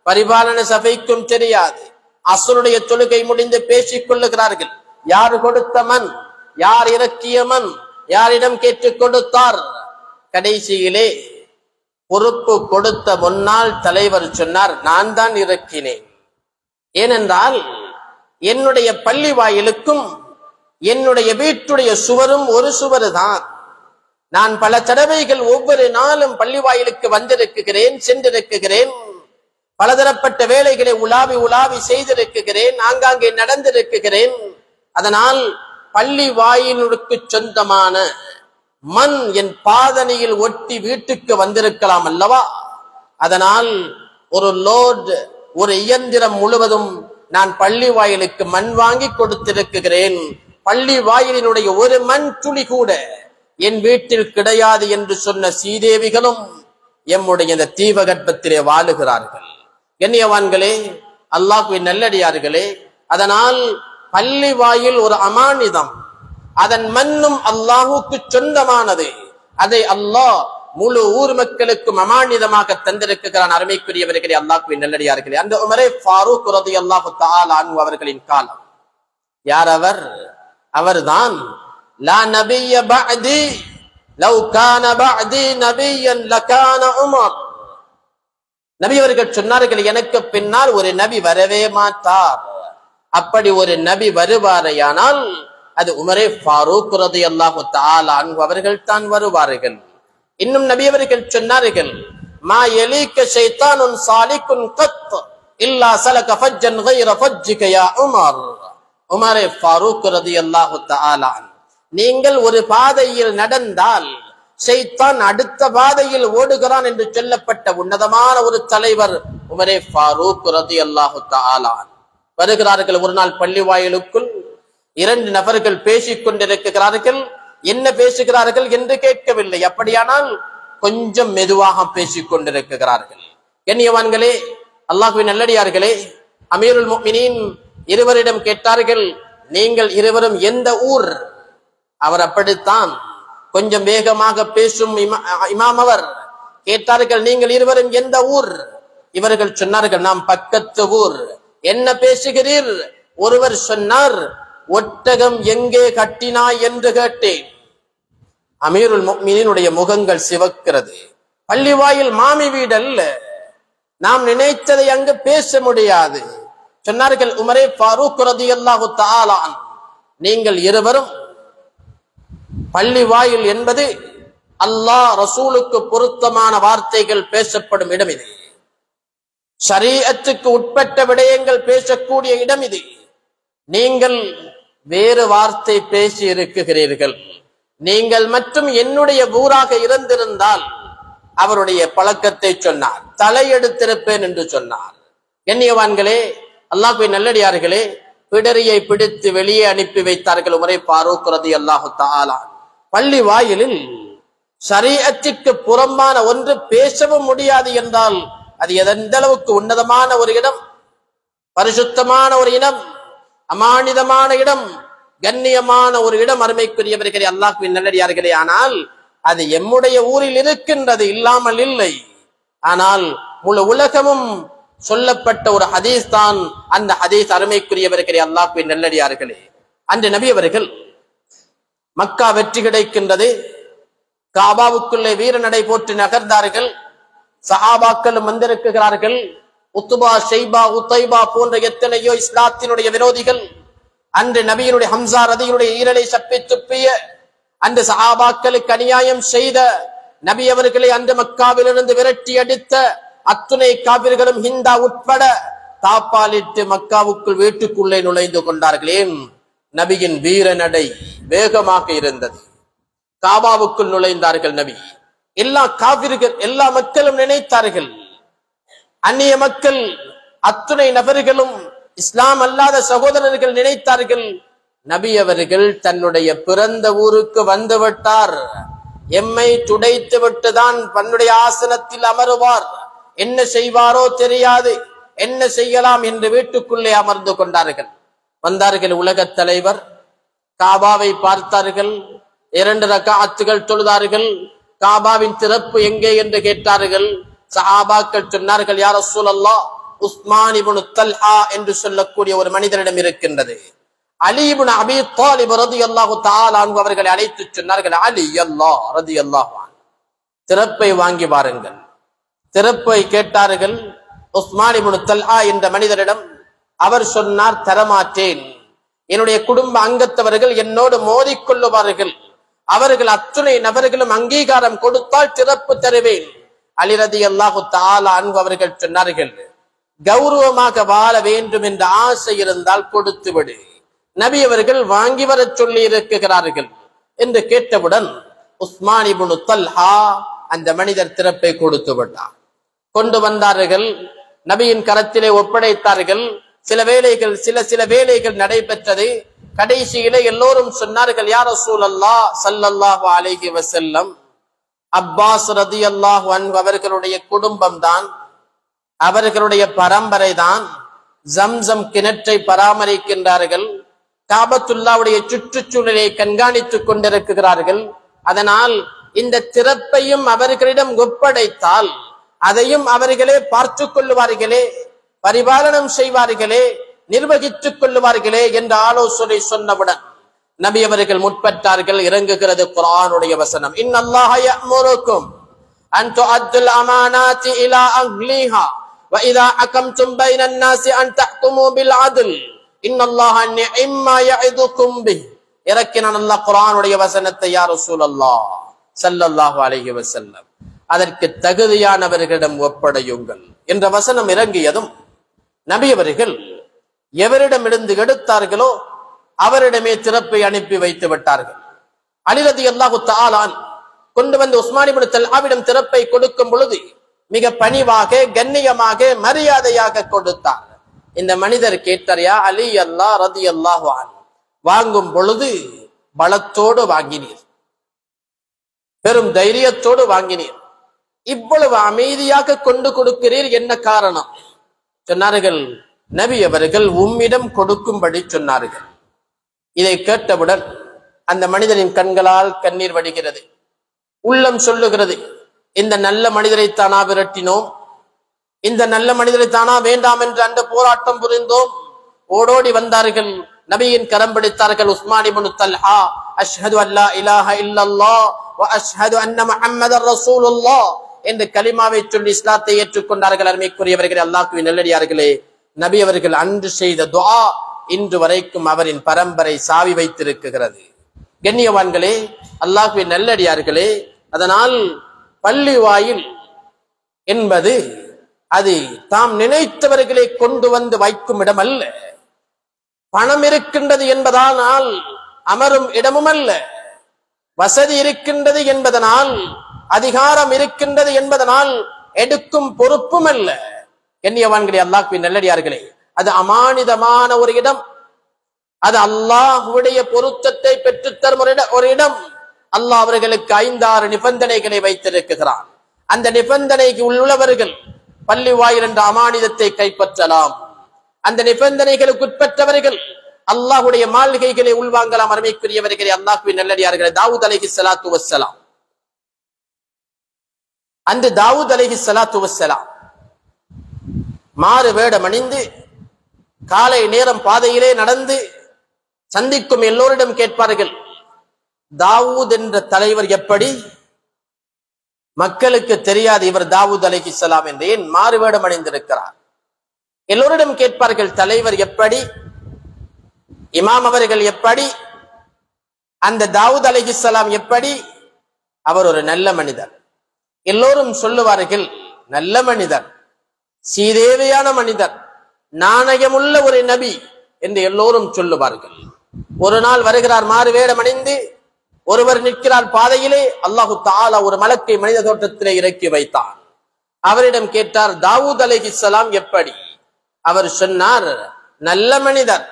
பரிபாலன சபைக்கும் தெரியாது. அசுருடைய தொழுகை முடிந்து பேசிக் கொள்ளுகிறார்கள். யார் கொடுத்த மண், யார் இறக்கிய மண், யாரிடம் கேட்டுக் கொடுத்தார். கடைசியிலே பொறுப்பு கொடுத்த முன்னாள் தலைவர் சொன்னார், நான் தான் இறக்கினேன். ஏனென்றால் என்னுடைய பள்ளி வாயிலுக்கும் என்னுடைய வீட்டுடைய சுவரும் ஒரு சுவர் தான். நான் பல தடவைகள் ஒவ்வொரு நாளும் பள்ளி வாயிலுக்கு வந்திருக்கிறேன், சென்றிருக்கிறேன். பலதரப்பட்ட வேலைகளை உலாவி செய்திருக்கிறேன், ஆங்காங்கே நடந்திருக்கிறேன். அதனால் பள்ளி வாயிலுக்கு சொந்தமான மண் என் பாதனையில் ஒட்டி வீட்டுக்கு வந்திருக்கலாம் அல்லவா? அதனால் ஒரு லோட், ஒரு இயந்திரம் முழுவதும் நான் பள்ளி வாயிலுக்கு மண் வாங்கி கொடுத்திருக்கிறேன். பள்ளி வாயிலினுடைய ஒரு மண் துளி கூட என் வீட்டில் கிடையாது என்று சொன்ன சீதேவிகளும் எம்முடைய இந்த தீபகற்பத்திலே வாழுகிறார்கள். கண்ணியவான்களே, அல்லாஹ்வின் நல்லடியார்களே, அதனால் பள்ளி வாயில் ஒரு அமானிதம், அதன் மண்ணும் அல்லாஹுக்கு சொந்தமானது. அதை அல்லாஹ் முழு ஊர் மக்களுக்கும் அமானிதமாக தந்திருக்கிறான். அருமைக்குரியவர்களே, அல்லாஹ்வின் நல்லடியார்களே, அந்த உமரே ஃபாரூக் ரலியல்லாஹு தஆலா அன்ஹு அவர்களின் காலம். யார் அவர்? அவர்தான் லா நபிய பஅதி லவ் கான பஅதி நபியன் லகான உமர். நபி அவர்கள் சொன்னார்கள், எனக்கு பின்னால் ஒரு நபி வரவே மாட்டார். அப்படி ஒரு நபி வருவாரையானால் அது உமரே ஃபாரூக் ரலியல்லாஹு தஆலா அன்ஹு அவர்கள் தான் வருவார்கள். இன்னும் நபி அவர்கள் சொன்னார்கள், மா யலீக ஷைத்தானுன் சாலிகுன் கத் இல்லா சலக ஃபஜ்ஜன் கைர ஃபஜ்ஜிக யா உமர். உமரே ஃபாரூக் ரலியல்லாஹு தஆலா அன்ஹு, நீங்கள் ஒரு பாதையில் நடந்தால் ஷைத்தான் அடுத்த பாதையில் ஓடுகிறான் என்று சொல்லப்பட்ட உன்னதமான ஒரு தலைவர் உமரே ஃபாரூக் ரலியல்லாஹு தஆலா அன்ஹு. வருகிறார்கள். ஒரு நாள் பள்ளி வாயிலுக்குள் 2 நபர்கள் பேசிக் கொண்டிருக்கிறார்கள். என்ன பேசுகிறார்கள் என்று கேட்கவில்லை. அப்படியானால் கொஞ்சம் மெதுவாக பேசிக் கொண்டிருக்கிறார்கள். கண்ணியவான்களே, அல்லாஹ்வின் நல்லடியார்களே, அமீருல் முஃமினீன் இருவரிடம் கேட்டார்கள், நீங்கள் இருவரும் எந்த ஊர்? அவர் அப்படித்தான் கொஞ்சம் வேகமாக பேசும் இமாம் அவர். கேட்டார்கள், நீங்கள் இருவரும் எந்த ஊர்? இவர்கள் சொன்னார்கள், நாம் பக்கத்து ஊர். என்ன பேசுகிறீர்? ஒருவர் சொன்னார், ஒட்டகம் எங்கே கட்டினாய் என்று கேட்டேன். அமீருல் முஃமினீனுடைய முகங்கள் சிவக்கிறது. பள்ளிவாயில் மாமி வீடு அல்ல, நாம் நினைத்ததை அங்கு பேச முடியாது. சொன்னார்கள், உமரே ஃபாரூக் ரலியல்லாஹு தஆலா அன்ஹு, நீங்கள் இருவரும் பள்ளிவாயில் என்பது அல்லாஹ் ரசூலுக்கு பொருத்தமான வார்த்தைகள் பேசப்படும் இடம் இது. ஷரீஅத்துக்கு உட்பட்ட விடயங்கள் பேசக்கூடிய இடம் இது. நீங்கள் வேறு வார்த்தை பேசி இருக்குகிறீர்கள். நீங்கள் மட்டும் என்னுடைய ஊராக இருந்திருந்தால் அவருடைய பழக்கத்தை சொன்னார், தலையெடுத்திருப்பேன் என்று சொன்னார். கண்ணியவான்களே, அல்லாஹ்வின் நல்லடியார்களே, பிடரியை பிடித்து வெளியே அனுப்பி வைத்தார்கள் உமரே ஃபாரூக் ரலியல்லாஹு தஆலா. பள்ளி வாயிலில் ஷரீஅத்திற்கு புறம்பான ஒன்று பேசவும் முடியாது என்றால் அது எந்த அளவுக்கு உன்னதமான ஒரு இடம், பரிசுத்தமான ஒரு இடம், அமானிதமான இடம், கண்ணியமான ஒரு இடம். அருமைக்குரியவர்களே, அல்லாஹ்வின் நல்லடியார்களே, ஆனால் அது எம்முடைய ஊரில் இருக்கின்றது, இல்லாமல் இல்லை. ஆனால் முழு உலகமும் சொல்லப்பட்ட ஒரு ஹதீஸ் தான் அந்த ஹதீஸ். அருமைக்குரியவர்களே, அல்லாஹ்வின் நல்லடியார்களே, அன்று நபி அவர்கள் மக்கா வெற்றி கிடைக்கின்றது, காபாவுக்குள்ளே வீர நடை போட்டு நகர்ந்தார்கள். சஹாபாக்களும் வந்திருக்கிறார்கள். உத்பா, ஷைபா, உத்தைபா போன்ற எத்தனையோ இஸ்லாத்தினுடைய விரோதிகள், அன்று நபியினுடைய ஹம்சா ரதியினுடைய ஈரலை சப்பி துப்பிய, அன்று சஹாபாக்களுக்கு அநியாயம் செய்த, நபி அவர்களை அன்று மக்காவிலிருந்து விரட்டி அடித்த அத்துணை காபிர்களும் ஹிந்தா உட்பட தாப்பாலிட்டு மக்காவுக்குள் வீட்டுக்குள்ளே நுழைந்து கொண்டார்களே. நபியின் வீர நடை வேகமாக இருந்தது. காபாவுக்குள் நுழைந்தார்கள் நபி. எல்லா காவிர்கள், எல்லா மக்களும் நினைத்தார்கள், அந்நிய மக்கள் அத்துணை நபர்களும் இஸ்லாம் அல்லாத சகோதரர்கள் நினைத்தார்கள், நபி அவர்கள் தன்னுடைய பிறந்த ஊருக்கு வந்துவிட்டார், எம்மை துடைத்து விட்டுதான் தன்னுடைய ஆசனத்தில் அமருவார், என்ன செய்வாரோ தெரியாது, என்ன செய்யலாம் என்று வீட்டுக்குள்ளே அமர்ந்து கொண்டார்கள். வந்தார்கள் உலகத் தலைவர், காபாவை பார்த்தார்கள், 2 ரக்அத்துகள் தொழுதார்கள். காபாவின் திறப்பு எங்கே என்று கேட்டார்கள். சஹாபாக்கள் சொன்னார்கள், யா ரசூலல்லாஹ், உஸ்மான் இப்னு தல்ஹா என்று சொல்லக்கூடிய ஒரு மனிதரிடம் இருக்கின்றது. அலி இப்னு அபீ தாலிப் ரலியல்லாஹு தஆலா அன்ஹு அவர்களை அழைத்து சொன்னார்கள், அலி அல்லாஹ் ரலியல்லாஹு அன்ஹு, திறப்பை வாங்கி வாருங்கள். திறப்பை கேட்டார்கள் உஸ்மான் இப்னு தல்ஹா என்ற மனிதரிடம். அவர் சொன்னார், தரமாட்டேன், என்னுடைய குடும்ப அங்கத்தவர்கள் என்னோடு மோதிக்கொள்ளுவார்கள், அவர்கள் அத்துணை நபர்களும் அங்கீகாரம் கொடுத்தால் திறப்பு தருவேன். அலி ரலியல்லாஹு தஆலா அன்ஹு அவர்கள் சொன்னார்கள், கௌரவமாக வாழ வேண்டும் என்ற ஆசை இருந்தால் கொடுத்து விடு, நபி அவர்கள் வாங்கி வர சொல்லி இருக்கிறார்கள் என்று கேட்டவுடன் உஸ்மான் இப்னு தல்ஹா அந்த மனிதர் திறப்பை கொடுத்து விட்டார். கொண்டு வந்தார்கள், நபியின் கரத்திலே ஒப்படைத்தார்கள். சில வேலைகள் நடைபெற்றது. கடைசியிலே எல்லோரும் சொன்னார்கள், யா ரசூலல்லாஹ் ஸல்லல்லாஹு அலைஹி வஸல்லம், அப்பாஸ் ரலியல்லாஹு அன்ஹு அவர்களுடைய குடும்பம் தான், அவர்களுடைய பரம்பரை தான் ஜம்சம் கிணற்றை பராமரிக்கின்றார்கள், காபத்துல்லாவுடைய சுற்றுச்சூழலை கண்காணித்துக் கொண்டிருக்கிறார்கள். அதனால் இந்த திறப்பையும் அவர்களிடம் ஒப்படைத்தால் அதையும் அவர்களே பார்த்துக் கொள்ளுவார்களே, பரிபாலனம் செய்வார்களே, நிர்வகித்துக் கொள்ளுவார்களே என்ற ஆலோசனை சொன்னவுடன் நபி அவர்கள் முற்பட்டார்கள். இறங்குகிறது குர்ஆனுடைய வசனம், இன்னல்லாஹ யஅமுருக்கும் அன் துஅத்துல் அமானாத்தி இலா அஹ்லிஹா வ இதா ஹகம்தும் பைனன் நாஸி அன் தஹ்குமு பில் அத்ல் இன்னல்லாஹ நிஅம்மா யஇதுக்கும் பிஹ். இறக்கினான் அல்லாஹ் குர்ஆனுடைய வசனத்தை, யா ரசூலல்லாஹ் ஸல்லல்லாஹு அலைஹி வஸல்லம், அதற்கு தகுதியானவர்களிடம் ஒப்படையுங்கள் என்ற வசனம் இறங்கியதும் நபி அவர்கள் எவரிடமிருந்து எடுத்தார்களோ அவரிடமே திறப்பை அனுப்பி வைத்து விட்டார்கள். அலி ரலியல்லாஹு தஆலா கொண்டு வந்து உஸ்மான் இப்னு தல்ஹாவிடம் திறப்பை கொடுக்கும் பொழுது மிக பணிவாக, கண்ணியமாக, மரியாதையாக கொடுத்தார். இந்த மனிதர் கேட்டார், யா அலி அல்லாஹ் ரலியல்லாஹு அன்ஹு, வாங்கும் பொழுது பலத்தோடு வாங்கினீர், பெரும் தைரியத்தோடு வாங்கினீர், இவ்வளவு அமைதியாக கொண்டு கொடுக்கிறீர், என்ன காரணம்? சொன்னார்கள், நபி அவர்கள் உம்மிடம் கொடுக்கும்படி சொன்னார்கள். இதை கேட்டவுடன் அந்த மனிதனின் கண்களால் கண்ணீர் வடிகிறது. உள்ளம் சொல்லுகிறது, இந்த நல்ல மனிதரை தானா விரட்டினோம், இந்த நல்ல மனிதரை தானா வேண்டாம் என்று அந்த போராட்டம் புரிந்தோம். ஓடோடி வந்தார்கள், நபியின் கரம் பிடித்தார்கள். உஸ்மான் இப்னு தல்ஹா, அஷ்ஹது அல்லா இலாஹ இல்லல்லாஹ் வ அஷ்ஹது அன்ன முஹம்மதர் ரசூலுல்லாஹ் என்று கலிமாவை சொல்லி இஸ்லாத்தை ஏற்றுக்கொண்டார்கள். அருமைக்குரியவர்களே, அல்லாஹ்வின் நல்லடியார்களே, நபி அவர்கள் அன்று செய்த துஆ இன்று வரைக்கும் அவரின் பரம்பரை சாவி வைத்திருக்கிறது. கண்ணியவான்களே, அல்லாஹ்வின் நல்லடியார்களே, அதனால் பள்ளி வாயில் என்பது அது தாம் நினைத்தவர்களை கொண்டு வந்து வைக்கும் இடம் அல்ல, பணம் இருக்கின்றது என்பதானால் அமரும் இடமும் அல்ல, வசதி இருக்கின்றது என்பதனால், அதிகாரம் இருக்கின்றது என்பதனால் எடுக்கும் பொறுப்பும் அல்ல. கண்ணியவான்களே, அல்லாஹ்வின் நல்லடியார்களே, அது அமானிதமான ஒரு இடம், அது அல்லாஹ்வுடைய பொருத்தத்தை பெற்றுத்தரும் ஒரு இடம். அல்லாஹ் அவர்களுக்கு 5-6 நிபந்தனைகளை வைத்திருக்கிறான். அந்த நிபந்தனைக்கு உள்ளவர்கள் பள்ளி வாயில் என்ற அமானிதத்தை கைப்பற்றலாம். அந்த நிபந்தனைகளுக்கு உட்பட்டவர்கள் அல்லாஹ்வுடைய மாளிகைகளை உள்வாங்கலாம். அருமைக்குரியவர்களே, அல்லாஹ்வின் நல்லடியார்களே, தாவூத் அலைஹிஸ்ஸலாத்து வஸ்ஸலாம், அந்த தாவூத் அலைஹிஸ்ஸலாத்து வஸ்ஸலாம் மாறு வேடம் அணிந்து காலை நேரம் பாதையிலே நடந்து சந்திக்கும் எல்லோரிடம் கேட்பார்கள், தாவூத் என்ற தலைவர் எப்படி? மக்களுக்கு தெரியாது இவர் தாவூத் அலைஹிஸ்ஸலாம் என்று. ஏன்? மாறு வேடம் அணிந்திருக்கிறார். எல்லோரிடம் கேட்பார்கள், தலைவர் எப்படி, இமாம் அவர்கள் எப்படி, அந்த தாவூத் அலைஹிஸ்ஸலாம் எப்படி? அவர் ஒரு நல்ல மனிதர். எல்லோரும் சொல்லுவார்கள், நல்ல மனிதர், சீதேவையான மனிதர், நாணயமுள்ள ஒரு நபி என்று எல்லோரும் சொல்லுவார்கள். ஒரு நாள் வருகிறார் மாறு வேடம் அணிந்து, ஒருவர் நிற்கிறார் பாதையிலே. அல்லாஹு தஆலா ஒரு மலக்கை மனித தோற்றத்திலே இறக்கி வைத்தான். அவரிடம் கேட்டார், தாவூத் அலைஹிஸ்ஸலாம் எப்படி? அவர் சொன்னார், நல்ல மனிதர்,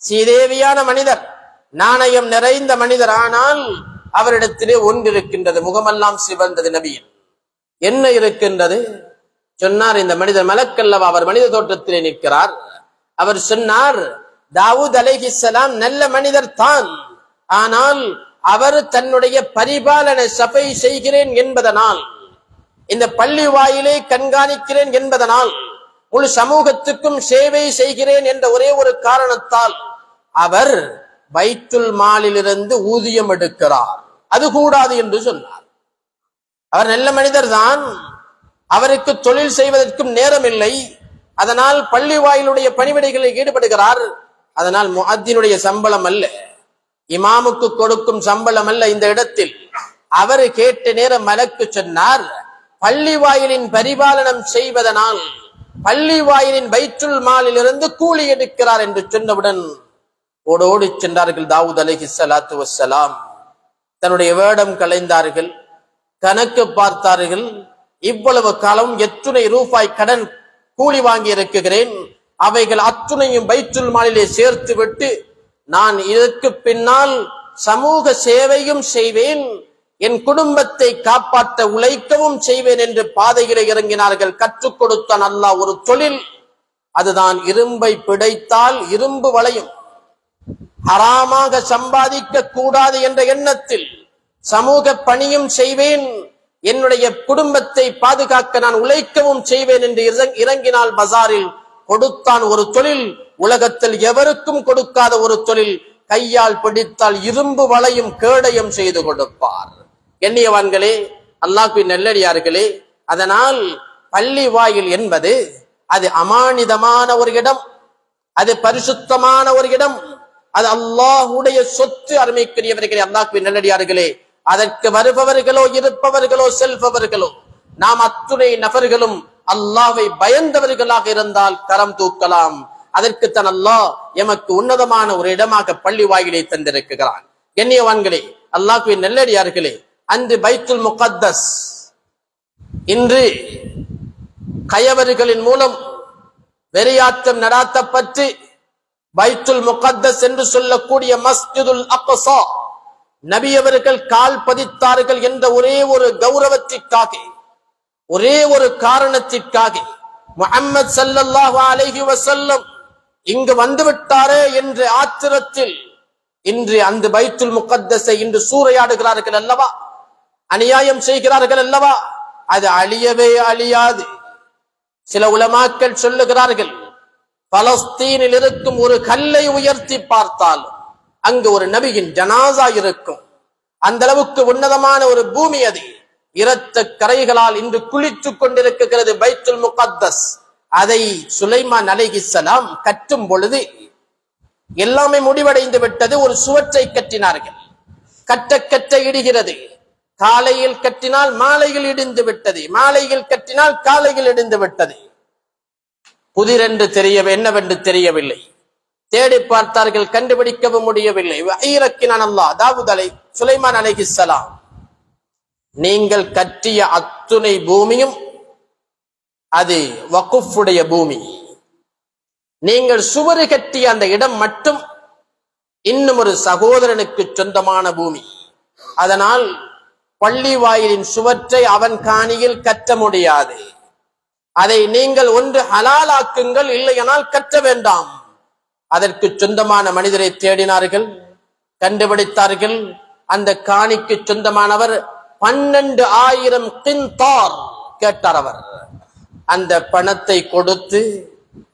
சீதேவியான மனிதர், நாணயம் நிறைந்த மனிதர். ஆனால் அவரிடத்திலே ஒன்று இருக்கின்றது, முகமெல்லாம் சிவந்தது. நபியின் என்ன இருக்கின்றது சொன்னார். இந்த மனிதர் மலக்கல்லவா, அவர் மனித தோற்றத்திலே நிற்கிறார். அவர் சொன்னார், தாவூத் அலைஹிஸ்ஸலாம் நல்ல மனிதர் தான், ஆனால் அவர் தன்னுடைய பரிபாலன சபை செய்கிறேன் என்பதனால், இந்த பள்ளி வாயிலை கண்காணிக்கிறேன் என்பதனால், முழு சமூகத்துக்கும் சேவை செய்கிறேன் என்ற ஒரே ஒரு காரணத்தால் அவர் பைத்துல் மாலிலிருந்து ஊதியம் எடுக்கிறார். அது கூடாது என்று சொன்னார். அவர் நல்ல மனிதர் தான், அவருக்கு தொழில் செய்வதற்கும் நேரம் இல்லை. அதனால் பள்ளி வாயிலுடைய பணிவிடைகளில் ஈடுபடுகிறார். அதனால் முஅத்தினுடைய சம்பளம் அல்ல, இமாமுக்கு கொடுக்கும் சம்பளம் அல்ல இந்த இடத்தில். அவர் கேட்ட நேரம் மலக்கு சொன்னார், பள்ளி வாயிலின் பரிபாலனம் செய்வதனால் பள்ளி வாயிலின் பைத்துல் மாலிலிருந்து கூலி எடுக்கிறார் என்று சொன்னவுடன் ஓடோடி சென்றார்கள் தாவூத் அலைஹிஸ்ஸலாத்து வஸ்ஸலாம். தன்னுடைய வேடம் களைந்தார்கள், கணக்கு பார்த்தார்கள். இவ்வளவு காலம் எத்துணை ரூபாய் கடன் கூலி வாங்கி இருக்கிறேன், அவைகள் அத்துணையும் பைத்துல் மாலிலே சேர்த்து விட்டு நான் இதற்கு பின்னால் சமூக சேவையும் செய்வேன், என் குடும்பத்தை காப்பாற்ற உழைக்கவும் செய்வேன் என்று பாதையிலே இறங்கினார்கள். கற்றுக் கொடுத்தான் அல்லாஹ் ஒரு தொழில். அதுதான் இரும்பை பிடைத்தால் இரும்பு வளையும். ஹராமாக சம்பாதிக்க கூடாது என்ற எண்ணத்தில் சமூக பணியும் செய்வேன், என்னுடைய குடும்பத்தை பாதுகாக்க நான் உழைக்கவும் செய்வேன் என்று இறங்கினால் பஜாரில் கொடுத்தான் ஒரு தொழில். உலகத்தில் எவருக்கும் கொடுக்காத ஒரு தொழில். கையால் பிடித்தால் இரும்பு வளையும் கேடயம் செய்து கொடுப்பார். எண்ணியவான்களே, அல்லாஹ்வின் நல்லடியார்களே, அதனால் பள்ளி வாயில் என்பது அது அமானிதமான ஒரு இடம், அது பரிசுத்தமான ஒரு இடம், அது அல்லாஹ்வுடைய சொத்து. அருமைக்குரியவர்களே, அல்லாஹ்வின் நல்லடியார்களே, அதற்கு வருபவர்களோ இருப்பவர்களோ செல்பவர்களோ நாம் அத்துணை நபர்களும் அல்லாஹ்வை பயந்தவர்களாக இருந்தால் கரம் தூக்கலாம். அதற்குத்தான் அல்லாஹ் எமக்கு உன்னதமான ஒரு இடமாக பள்ளி வாயிலை தந்திருக்கிறான். கண்ணியவான்களே, அல்லாஹ்வின் நல்லடியார்களே, அன்று பைத்துல் முகத்தஸ் இன்று கயவர்களின் மூலம் வெறியாட்டம் நடாத்தப்பட்டு பைத்துல் முகத்தஸ் என்று சொல்லக்கூடிய மஸ்ஜிதுல் அக்ஸா நபி அவர்கள் கால் பதித்தார்கள் என்ற ஒரே ஒரு கௌரவத்திற்காக, ஒரே ஒரு காரணத்திற்காக, முஹம்மது ஸல்லல்லாஹு அலைஹி வஸல்லம் இங்கு வந்துவிட்டாரே என்ற ஆத்திரத்தில் இன்று அந்த பைத்துல் முகத்தஸை இன்று சூறையாடுகிறார்கள் அல்லவா, அநியாயம் செய்கிறார்கள் அல்லவா. அது அழியவே அழியாது. சில உலமாக்கள் சொல்லுகிறார்கள், பலஸ்தீனில் இருக்கும் ஒரு கல்லை உயர்த்தி பார்த்தாலும் அங்கு ஒரு நபியின் ஜனாசா இருக்கும். அந்த அளவுக்கு உன்னதமான ஒரு பூமி அது. இரத்த கரைகளால் இன்று குளித்துக் கொண்டிருக்கிறது பைத்துல் முகத்தஸ். அதை சுலைமான் அலைஹிஸ்ஸலாம் கட்டும் பொழுது எல்லாமே முடிவடைந்து விட்டது. ஒரு சுவற்றை கட்டினார்கள். கட்ட கட்ட இடுகிறது. காலையில் கட்டினால் மாலையில் இடிந்து விட்டது, மாலையில் கட்டினால் காலையில் இடிந்து விட்டது. புதிரென்று என்னவென்று தெரியவில்லை. தேடி பார்த்தார்கள், கண்டுபிடிக்கவும் முடியவில்லை. இறக்கினான் அல்லாஹ் தாவூத் சுலைமான் அலைஹிஸ்ஸலாம். நீங்கள் கட்டிய அத்துணை பூமியும் அது வக்ஃபுடைய பூமி. நீங்கள் சுவரு கட்டிய அந்த இடம் மட்டும் இன்னும் ஒரு சகோதரனுக்கு சொந்தமான பூமி. அதனால் பள்ளி வாயிலின் சுவற்றை அவன் காணியில் கட்ட முடியாது. அதை நீங்கள் ஒன்று ஹலாலாக்குங்கள், இல்லையானால் கட்ட வேண்டாம். அதற்கு சொந்தமான மனிதரை தேடினார்கள், கண்டுபிடித்தார்கள். அந்த காணிக்கு சொந்தமானவர் 12,000 கின்தார் கேட்டார். அவர் அந்த பணத்தை கொடுத்து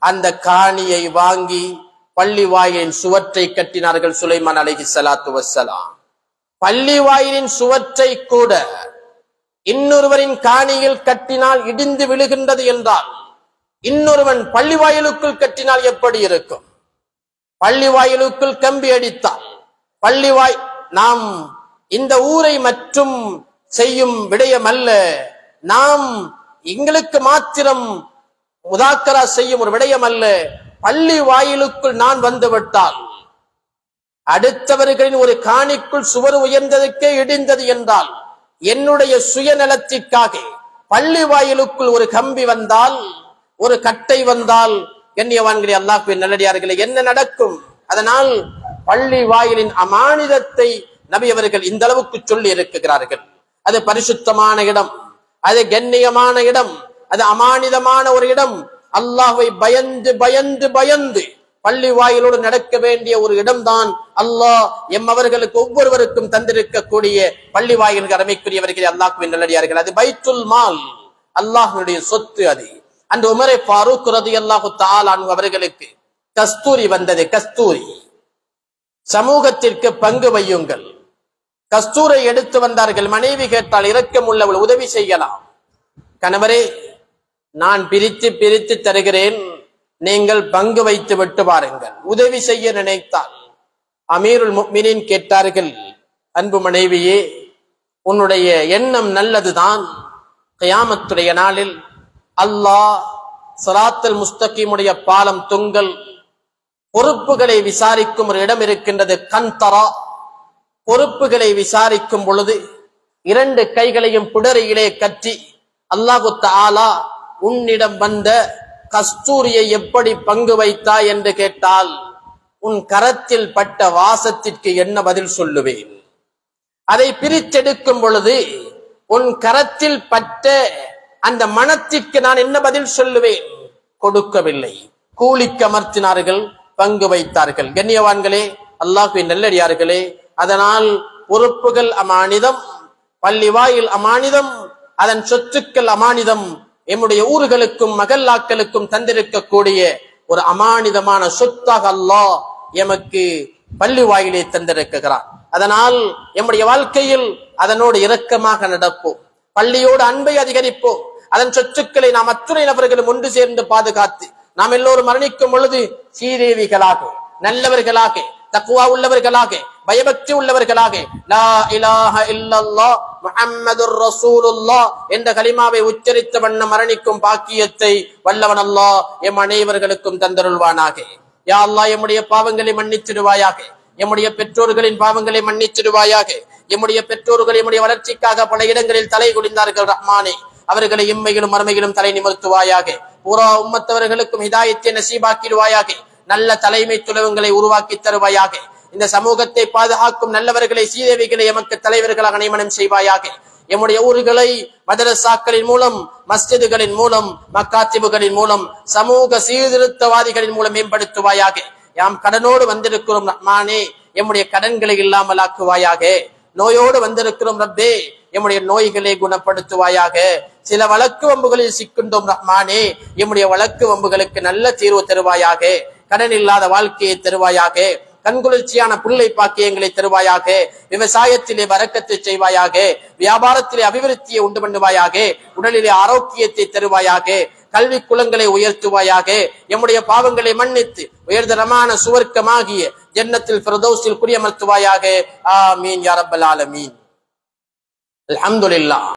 அந்த காணியை வாங்கி பள்ளி வாயிலின் சுவற்றை கட்டினார்கள் சுலைமான் அலைஹிஸ்ஸலாத்து வஸ்ஸலாம். பள்ளி வாயிலின் சுவற்றை கூட இன்னொருவரின் காணியில் கட்டினால் இடிந்து விழுகின்றது என்றால், இன்னொருவன் பள்ளி வாயிலுக்குள் கட்டினால் எப்படி இருக்கும்? பள்ளி வாயிலுக்குள் கம்பி அடித்தால் நாம் இந்த ஊரை மற்றும் செய்யும் விடயம் அல்ல, நாம் எங்களுக்கு மாத்திரம் முதாக்கரா செய்யும் ஒரு விடயம் அல்ல. பள்ளி வாயிலுக்குள் நான் வந்துவிட்டால் அடுத்தவர்களின் ஒரு காணிக்குள் சுவர் உயர்ந்ததுக்கே இடிந்தது என்றால் என்னுடைய சுயநலத்திற்காக பள்ளி வாயிலுக்குள் ஒரு கம்பி வந்தால், ஒரு கட்டை வந்தால், கண்ணியவான்களே, அல்லாஹ்வின் நல்லடியார்களே, என்ன நடக்கும்? அதனால் பள்ளி வாயிலின் அமானிதத்தை நபி அவர்கள் இந்த அளவுக்கு சொல்லி இருக்கிறார்கள். அது பரிசுத்தமான இடம், அது கண்ணியமான இடம், அது அமானிதமான ஒரு இடம். அல்லாஹ்வை பயந்து பயந்து பயந்து பள்ளி வாயிலோடு நடக்க வேண்டிய ஒரு இடம்தான் அல்லாஹ் அவர்களுக்கு ஒவ்வொருவருக்கும் தந்திருக்கக்கூடிய பள்ளி வாயில் கடமைக்குரியவர்கள் அல்லாஹ்வின் நல்லடியார்கள். அது பைத்துல் மால், அல்லாஹ்வுடைய சொத்து. அது அந்த உமரை ஃபாரூக் ரலியல்லாஹு தஆலா அன்ஹு அவர்களுக்கு கஸ்தூரி வந்தது. கஸ்தூரி, சமூகத்திற்கு பங்கு வையுங்கள். கஸ்தூரை எடுத்து வந்தார்கள். மனைவி கேட்டால், இரக்கம் உள்ளவள், உதவி செய்யலாம். கணவரே, நான் பிரித்து பிரித்து தருகிறேன், நீங்கள் பங்கு வைத்து விட்டு பாருங்கள். உதவி செய்ய நினைத்தால் அமீருல் முஃமினீன் கேட்டார்கள், அன்பு மனைவியே, உன்னுடைய எண்ணம் நல்லதுதான். கியாமத்துடைய நாளில் அல்லாஹ் சிராத்துல் முஸ்தகீமுடைய பாலம் தொங்கல் பொறுப்புகளை விசாரிக்கும் ஒரு இடம் இருக்கின்றது, கந்தரா. பொறுப்புகளை விசாரிக்கும் பொழுது 2 கைகளையும் பிடரியிலே கட்டி அல்லாஹு தஆலா உன்னிடம் வந்த கஸ்தூரியை எப்படி பங்கு வைத்தாய் என்று கேட்டால் உன் கரத்தில் பட்ட வாசத்திற்கு என்ன பதில் சொல்லுவேன்? அதை பிரித்தெடுக்கும் பொழுது உன் கரத்தில் பட்ட அந்த மனத்திற்கு நான் என்ன பதில் சொல்லுவேன்? கொடுக்கவில்லை. கூலிக்கு அமர்த்தினார்கள், பங்கு வைத்தார்கள். கண்ணியவான்களே, அல்லாஹ்வின் நல்லடியார்களே, அதனால் பொறுப்புகள் அமானிதம், பள்ளி வாயில் அமானிதம், அதன் சொத்துக்கள் அமானிதம். எம்முடைய ஊர்களுக்கும் மகல்லாக்களுக்கும் தந்திருக்கக்கூடிய ஒரு அமானிதமான சொத்தாக அல்லாஹ் எமக்கு பள்ளி வாயிலை தந்திருக்கிறார். அதனால் எம்முடைய வாழ்க்கையில் அதனோடு இரக்கமாக நடப்போம், பள்ளியோடு அன்பை அதிகரிப்போம். அதன் சொத்துக்களை நாம் அத்துணை நபர்களும் ஒன்று சேர்ந்து பாதுகாத்து நாம் எல்லோரும் மரணிக்கும் பொழுது சீதேவிகளாக, நல்லவர்களாக, தக்வா உள்ளவர்களாக, பயபக்தி உள்ளவர்களாக, லா இலாஹ இல்லல்லாஹ் முஹம்மதுர் ரசூலுல்லாஹ் என்ற கலிமாவை உச்சரித்த வண்ணம் மரணிக்கும் பாக்கியத்தை வல்லவன் அல்லாஹ் எம் அனைவர்களுக்கும் தந்தருள்வானாக. யா அல்லாஹ், எம்முடைய பாவங்களை மன்னிச்சிடுவாயாக, எம்முடைய பெற்றோர்களின் பாவங்களை மன்னிச்சிடுவாயாக. எம்முடைய பெற்றோர்கள் எம்முடைய வளர்ச்சிக்காக பல இடங்களில் தலை குடிந்தார்கள். ரஹ்மானே, அவர்களை இம்மையிலும் மறுமையிலும் தலை நிமிர்த்துவாயாக. பூரா உம்மத்தவர்களுக்கும் ஹிதாயத்தை நசீபாக்கிடுவாயாக. நல்ல தலைமை துலவங்களை உருவாக்கி தருவாயாக. இந்த சமூகத்தை பாதுகாக்கும் நல்லவர்களை, சீதேவிகளை எமக்கு தலைவர்களாக நியமனம் செய்வாயாக. எம்முடைய ஊர்களை மதரசாக்களின் மூலம், மஸ்ஜிதுகளின் மூலம், மக்காத்திபுகளின் மூலம், சமூக சீர்திருத்தவாதிகளின் மூலம் மேம்படுத்துவாயாக. யாம் கடனோடு வந்திருக்கிறோம் ரஹ்மானே, எம்முடைய கடன்களை இல்லாமல் ஆக்குவாயாக. நோயோடு வந்திருக்கிறோம் ரப்பே, எம்முடைய நோய்களை குணப்படுத்துவாயாக. சில வழக்கு வம்புகளில் சிக்கின்றோம் ரஹ்மானே, எம்முடைய வழக்கு வம்புகளுக்கு நல்ல தீர்வு தருவாயாக. கடன் இல்லாத வாழ்க்கையை தருவாயாக. கண்குளிர்ச்சியான பிள்ளை பாக்கியங்களை தருவாயாக. விவசாயத்திலே வரக்கத்தை செய்வாயாக. வியாபாரத்திலே அபிவிருத்தியை உண்டு பண்ணுவாயாக. உடலிலே ஆரோக்கியத்தை தருவாயாக. கல்வி குலங்களை உயர்த்துவாயாக. எம்முடைய பாவங்களை மன்னித்து உயர்தரமான சுவர்க்கமாகிய ஜன்னத்தில் ஃபிர்தௌஸில் குடியமர்த்துவாயாக. ஆமீன் யா ரப்பல் ஆலமீன். அல்ஹம்துலில்லாஹ்.